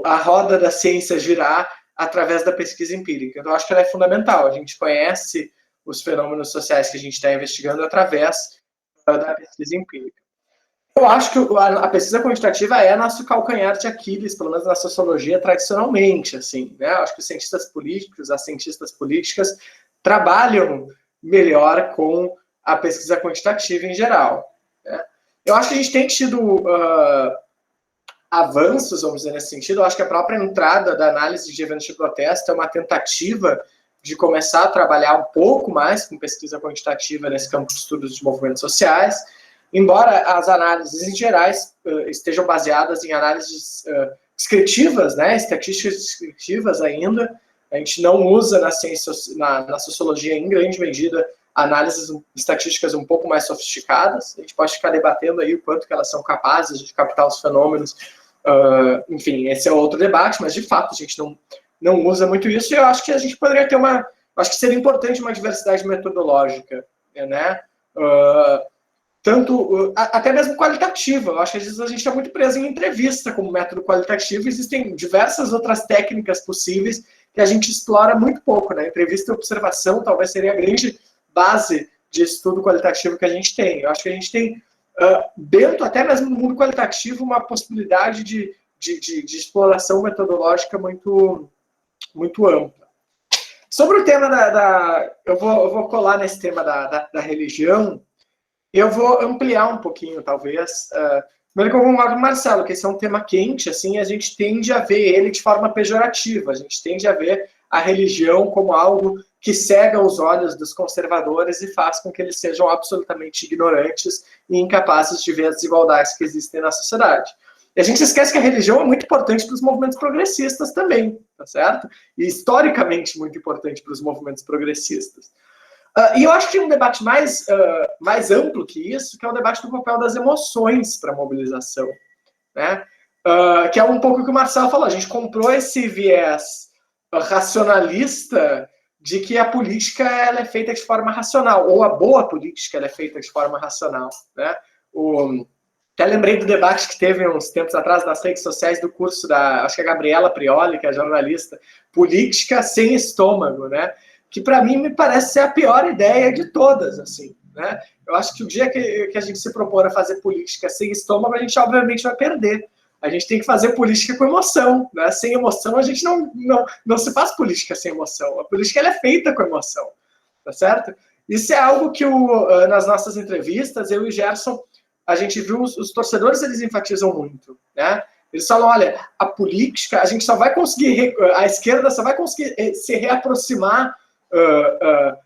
a roda da ciência girar através da pesquisa empírica. Então, eu acho que ela é fundamental. A gente conhece os fenômenos sociais que a gente está investigando através da pesquisa empírica. Eu acho que a pesquisa quantitativa é nosso calcanhar de Aquiles, pelo menos na sociologia, tradicionalmente, assim, né? Eu acho que os cientistas políticos, as cientistas políticas trabalham melhor com a pesquisa quantitativa em geral. Eu acho que a gente tem tido avanços, vamos dizer, nesse sentido. Eu acho que a própria entrada da análise de eventos de protesto é uma tentativa de começar a trabalhar um pouco mais com pesquisa quantitativa nesse campo de estudos de movimentos sociais, embora as análises em gerais estejam baseadas em análises descritivas, né, estatísticas descritivas ainda. A gente não usa na ciência, na sociologia, em grande medida, análises estatísticas um pouco mais sofisticadas. A gente pode ficar debatendo aí o quanto que elas são capazes de captar os fenômenos. Enfim, esse é outro debate, mas de fato a gente não usa muito isso, e eu acho que a gente poderia ter acho que seria importante uma diversidade metodológica, né? Até mesmo qualitativa. Eu acho que às vezes a gente está muito preso em entrevista como método qualitativo. Existem diversas outras técnicas possíveis que a gente explora muito pouco, né? Entrevista e observação talvez seria a grande base de estudo qualitativo que a gente tem. Eu acho que a gente tem, dentro até mesmo no mundo qualitativo, uma possibilidade de exploração metodológica muito, muito ampla. Sobre o tema eu vou colar nesse tema da religião. Eu vou ampliar um pouquinho, talvez. Primeiro que eu vou falar com o Marcelo, que esse é um tema quente, assim, a gente tende a ver ele de forma pejorativa, a gente tende a ver a religião como algo que cega os olhos dos conservadores e faz com que eles sejam absolutamente ignorantes e incapazes de ver as desigualdades que existem na sociedade. E a gente esquece que a religião é muito importante para os movimentos progressistas também, tá certo? E historicamente muito importante para os movimentos progressistas. E eu acho que um debate mais amplo que isso, que é o debate do papel das emoções para a mobilização, né? Que é um pouco o que o Marcelo falou. A gente comprou esse viés racionalista de que a política ela é feita de forma racional, ou a boa política ela é feita de forma racional, né? Até lembrei do debate que teve uns tempos atrás nas redes sociais do curso acho que é a Gabriela Prioli, que é jornalista, Política Sem Estômago, né? Que para mim me parece ser a pior ideia de todas, assim, né? Eu acho que o dia que a gente se propor a fazer política sem estômago, a gente obviamente vai perder. A gente tem que fazer política com emoção, né? Sem emoção, a gente não se faz política sem emoção. A política ela é feita com emoção, tá certo? Isso é algo que nas nossas entrevistas, eu e o Gerson, a gente viu os torcedores, eles enfatizam muito, né? Eles falam, olha, a política, a gente só vai conseguir, a esquerda só vai conseguir se reaproximar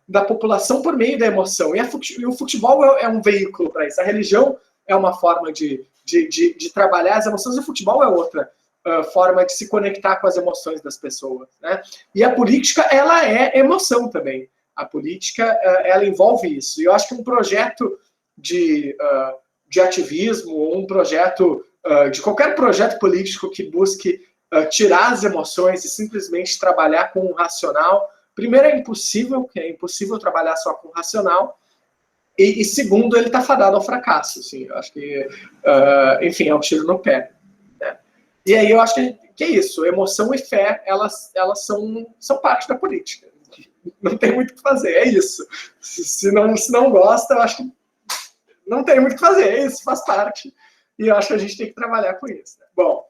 da população por meio da emoção. E o futebol é um veículo para isso. A religião é uma forma de trabalhar as emoções, e o futebol é outra forma de se conectar com as emoções das pessoas, né? E a política, ela é emoção também. A política, ela envolve isso. E eu acho que um projeto de ativismo, ou um projeto, de qualquer projeto político que busque tirar as emoções e simplesmente trabalhar com o racional, primeiro, é impossível trabalhar só com o racional, e segundo, ele está fadado ao fracasso. Assim, eu acho que, enfim, é um tiro no pé, né? E aí eu acho que é isso. Emoção e fé, elas são parte da política. Não tem muito o que fazer, é isso. Se não gosta, eu acho que não tem muito o que fazer, é isso, faz parte. E eu acho que a gente tem que trabalhar com isso, né? Bom,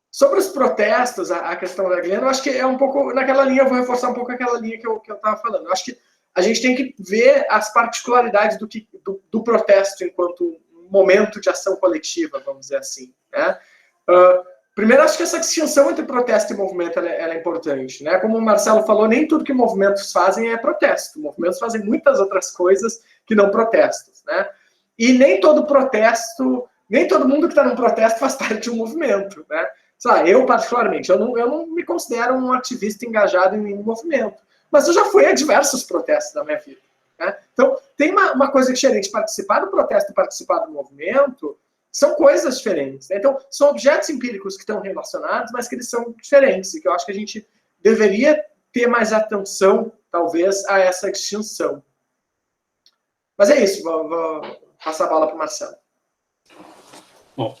sobre os protestos, a questão da Glenn, eu acho que é um pouco naquela linha, eu vou reforçar um pouco aquela linha que eu estava falando. Eu acho que a gente tem que ver as particularidades do protesto enquanto um momento de ação coletiva, vamos dizer assim, né? Primeiro, acho que essa distinção entre protesto e movimento ela é importante, né? Como o Marcelo falou, nem tudo que movimentos fazem é protesto. Movimentos fazem muitas outras coisas que não protestos, né? E nem todo mundo que está num protesto faz parte de um movimento, né? Eu, particularmente, eu não me considero um ativista engajado em nenhum movimento, mas eu já fui a diversos protestos na minha vida, né? Então, tem uma coisa diferente. Participar do protesto e participar do movimento são coisas diferentes, né? Então, são objetos empíricos que estão relacionados, mas que eles são diferentes, e que eu acho que a gente deveria ter mais atenção, talvez, a essa distinção. Mas é isso, vou passar a bola para o Marcelo.
Bom,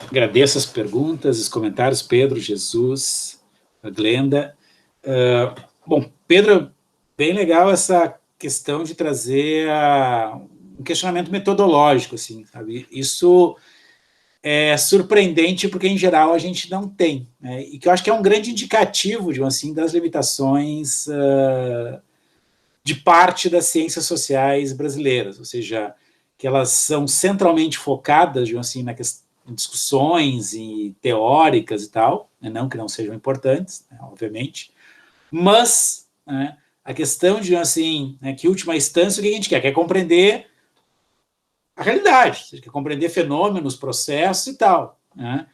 agradeço as perguntas, os comentários, Pedro, Jesus, a Glenda. Bom, Pedro, bem legal essa questão de trazer um questionamento metodológico, assim, sabe? Isso é surpreendente porque, em geral, a gente não tem, né? E que eu acho que é um grande indicativo, digamos assim, das limitações de parte das ciências sociais brasileiras, ou seja, que elas são centralmente focadas, assim, em discussões e teóricas e tal, né, não que não sejam importantes, né, obviamente, mas, né, a questão de, assim, né, que, em última instância, o que a gente quer? Quer compreender a realidade, quer compreender fenômenos, processos e tal, né?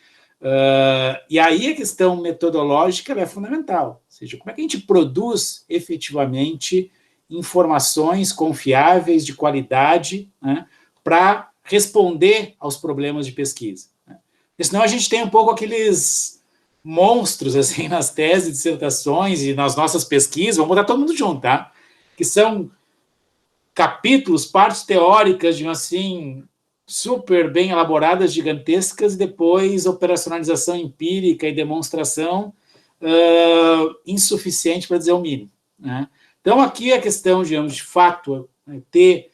E aí a questão metodológica é fundamental, ou seja, como é que a gente produz efetivamente informações confiáveis, de qualidade, né, para responder aos problemas de pesquisa, né? Porque senão a gente tem um pouco aqueles monstros assim nas teses, dissertações e nas nossas pesquisas, vamos botar todo mundo junto, tá? Que são capítulos, partes teóricas de assim super bem elaboradas, gigantescas, e depois operacionalização empírica e demonstração insuficiente, para dizer o mínimo, né? Então, aqui a questão, digamos, de fato, né, ter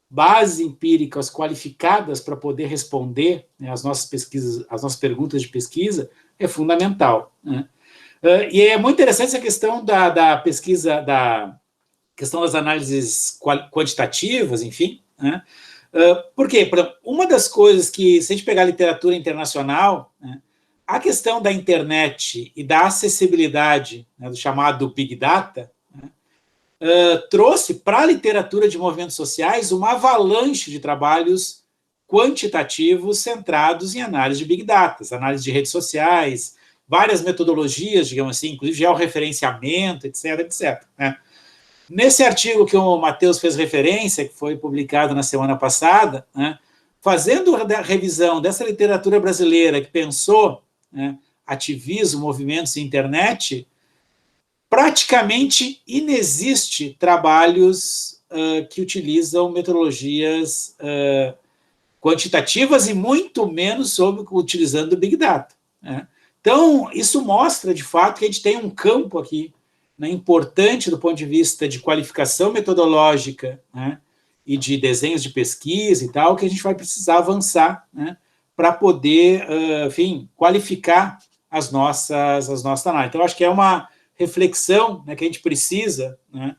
bases empíricas qualificadas para poder responder, né, às nossas pesquisas, às nossas perguntas de pesquisa, é fundamental, né? E é muito interessante essa questão da pesquisa, da questão das análises quantitativas, enfim, né? Por quê? Por exemplo, uma das coisas que, se a gente pegar a literatura internacional, né, a questão da internet e da acessibilidade, né, do chamado Big Data, né, trouxe para a literatura de movimentos sociais uma avalanche de trabalhos quantitativos centrados em análise de Big Data, análise de redes sociais, várias metodologias, digamos assim, inclusive georreferenciamento, etc., etc., né? Nesse artigo que o Matheus fez referência, que foi publicado na semana passada, né, fazendo a revisão dessa literatura brasileira que pensou, né, ativismo, movimentos e internet, praticamente inexiste trabalhos que utilizam metodologias quantitativas e muito menos utilizando o Big Data, né? Então, isso mostra, de fato, que a gente tem um campo aqui, né, importante do ponto de vista de qualificação metodológica, né, e de desenhos de pesquisa e tal, que a gente vai precisar avançar, né, para poder, enfim, qualificar as nossas análises. Então, acho que é uma reflexão, né, que a gente precisa, né?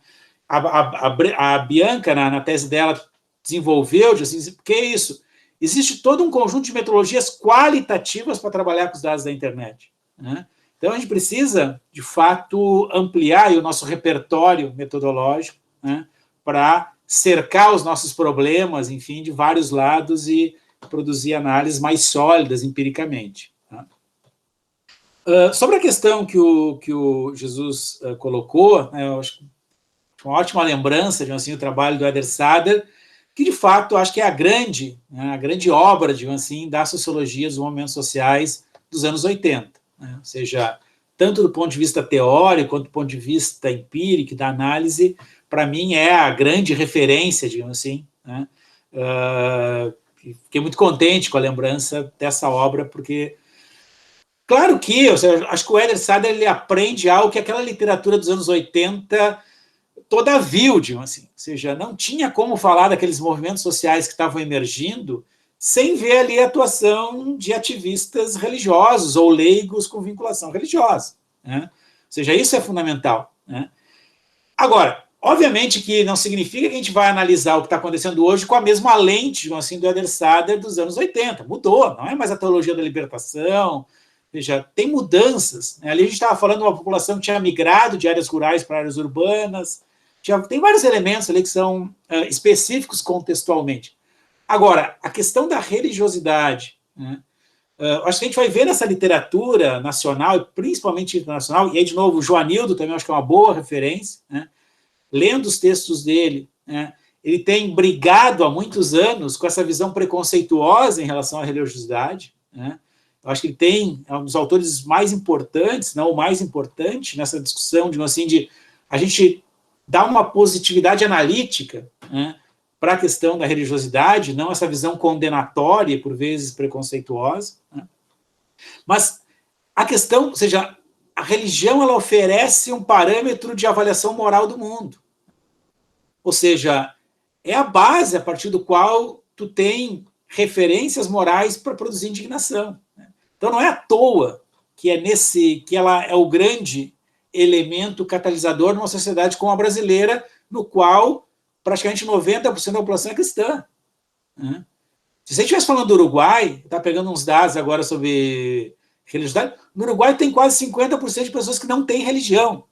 A Bianca, na tese dela, desenvolveu, assim, porque é isso, existe todo um conjunto de metodologias qualitativas para trabalhar com os dados da internet, né? Então, a gente precisa, de fato, ampliar o nosso repertório metodológico, né, para cercar os nossos problemas, enfim, de vários lados e produzir análises mais sólidas empiricamente, tá? Sobre a questão que o Jesus colocou, né, eu acho que uma ótima lembrança de assim, o trabalho do Eder Sader, que, de fato, acho que é a grande obra, digamos assim, da sociologia dos movimentos sociais dos anos 80. Né? Ou seja, tanto do ponto de vista teórico, quanto do ponto de vista empírico, da análise, para mim é a grande referência, digamos assim, né? Fiquei muito contente com a lembrança dessa obra, porque, claro que, ou seja, acho que o Eder Sader ele aprende algo que aquela literatura dos anos 80 toda viu, digamos assim, ou seja, não tinha como falar daqueles movimentos sociais que estavam emergindo sem ver ali a atuação de ativistas religiosos ou leigos com vinculação religiosa, né? Ou seja, isso é fundamental, né? Agora, obviamente que não significa que a gente vai analisar o que está acontecendo hoje com a mesma lente, assim, do Eder Sader dos anos 80. Mudou, não é mais a teologia da libertação, ou seja, tem mudanças, né? Ali a gente estava falando de uma população que tinha migrado de áreas rurais para áreas urbanas, tem vários elementos ali que são específicos contextualmente. Agora, a questão da religiosidade, né? Acho que a gente vai ver nessa literatura nacional, e principalmente internacional, e aí, de novo, o Joanildo também acho que é uma boa referência, né? Lendo os textos dele, né? Ele tem brigado há muitos anos com essa visão preconceituosa em relação à religiosidade, né? Eu acho que ele é um dos autores mais importantes, não o mais importante, nessa discussão, digamos assim, de a gente dar uma positividade analítica, né, para a questão da religiosidade, não essa visão condenatória, por vezes preconceituosa, né? Mas a questão, ou seja, a religião ela oferece um parâmetro de avaliação moral do mundo. Ou seja, é a base a partir do qual tu tem referências morais para produzir indignação, né? Então não é à toa que ela é o grande elemento catalisador numa sociedade como a brasileira, no qual praticamente 90% da população é cristã, né? Se você estivesse falando do Uruguai, está pegando uns dados agora sobre religiosidade, no Uruguai tem quase 50% de pessoas que não têm religião.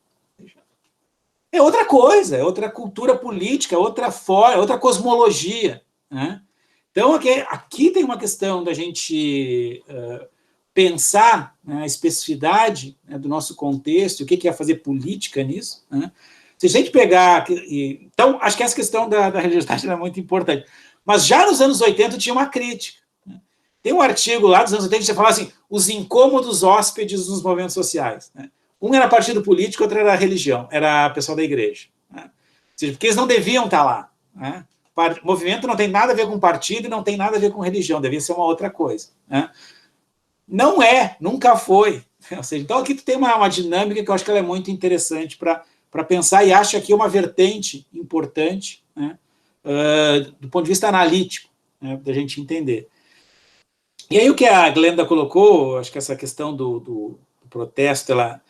É outra coisa, é outra cultura política, é outra forma, é outra cosmologia, né? Então, aqui tem uma questão da gente pensar, né, a especificidade, né, do nosso contexto, o que é fazer política nisso, né? Se a gente pegar... Então, acho que essa questão da religiosidade é muito importante. Mas já nos anos 80 tinha uma crítica, né? Tem um artigo lá dos anos 80 que você fala assim, os incômodos hóspedes nos movimentos sociais, né? Um era partido político, outro era religião, era pessoal da igreja, né? Ou seja, porque eles não deviam estar lá, né? Movimento não tem nada a ver com partido e não tem nada a ver com religião, devia ser uma outra coisa, né? Não é, nunca foi. Ou seja, então aqui tu tem uma dinâmica que eu acho que ela é muito interessante para pensar, e acho aqui uma vertente importante, né, do ponto de vista analítico, né, da gente entender. E aí o que a Glenda colocou, acho que essa questão do protesto, ela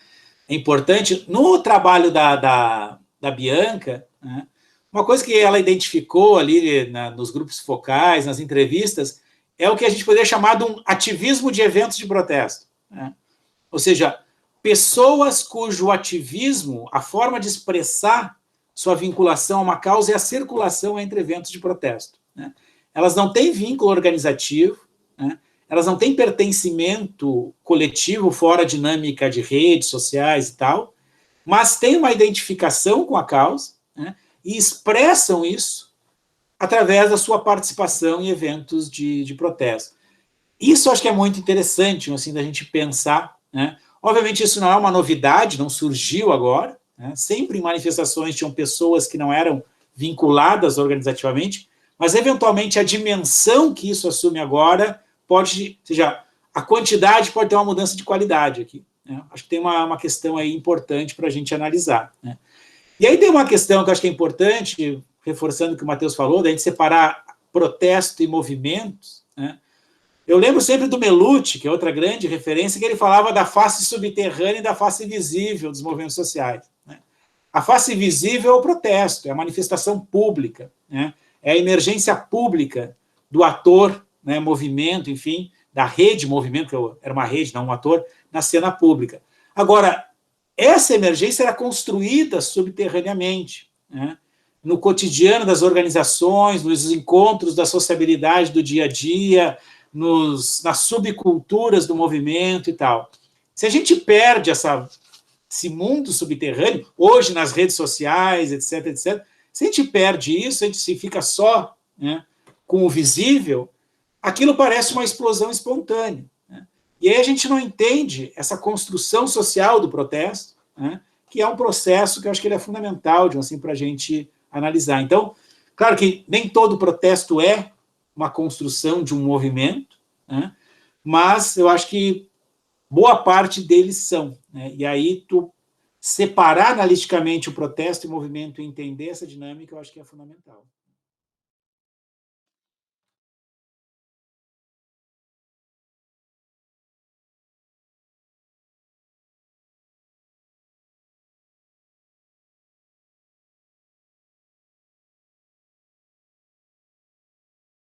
é importante. No trabalho da Bianca, né, uma coisa que ela identificou ali nos grupos focais, nas entrevistas, é o que a gente poderia chamar de um ativismo de eventos de protesto, né? Ou seja, pessoas cujo ativismo, a forma de expressar sua vinculação a uma causa é a circulação entre eventos de protesto, né? Elas não têm vínculo organizativo, né? Elas não têm pertencimento coletivo fora a dinâmica de redes sociais e tal, mas têm uma identificação com a causa, né, e expressam isso através da sua participação em eventos de protesto. Isso acho que é muito interessante, assim, da gente pensar, né? Obviamente isso não é uma novidade, não surgiu agora, né? Sempre em manifestações tinham pessoas que não eram vinculadas organizativamente, mas eventualmente a dimensão que isso assume agora pode, ou seja, a quantidade pode ter uma mudança de qualidade aqui, né? Acho que tem uma questão aí importante para a gente analisar, né? E aí tem uma questão que eu acho que é importante, reforçando o que o Matheus falou, da gente separar protesto e movimentos, né? Eu lembro sempre do Melucci, que é outra grande referência, que ele falava da face subterrânea e da face visível dos movimentos sociais, né? A face visível é o protesto, é a manifestação pública, né? É a emergência pública do ator, né, movimento, enfim, da rede movimento, que era uma rede, não um ator, na cena pública. Agora, essa emergência era construída subterraneamente, né, no cotidiano das organizações, nos encontros da sociabilidade do dia a dia, nas subculturas do movimento e tal. Se a gente perde esse mundo subterrâneo, hoje nas redes sociais, etc., etc., se a gente perde isso, a gente se fica só, né, com o visível, aquilo parece uma explosão espontânea, né? E aí a gente não entende essa construção social do protesto, né, que é um processo que eu acho que ele é fundamental, assim, para a gente analisar. Então, claro que nem todo protesto é uma construção de um movimento, né, mas eu acho que boa parte deles são, né? E aí tu separar analiticamente o protesto e o movimento e entender essa dinâmica, eu acho que é fundamental.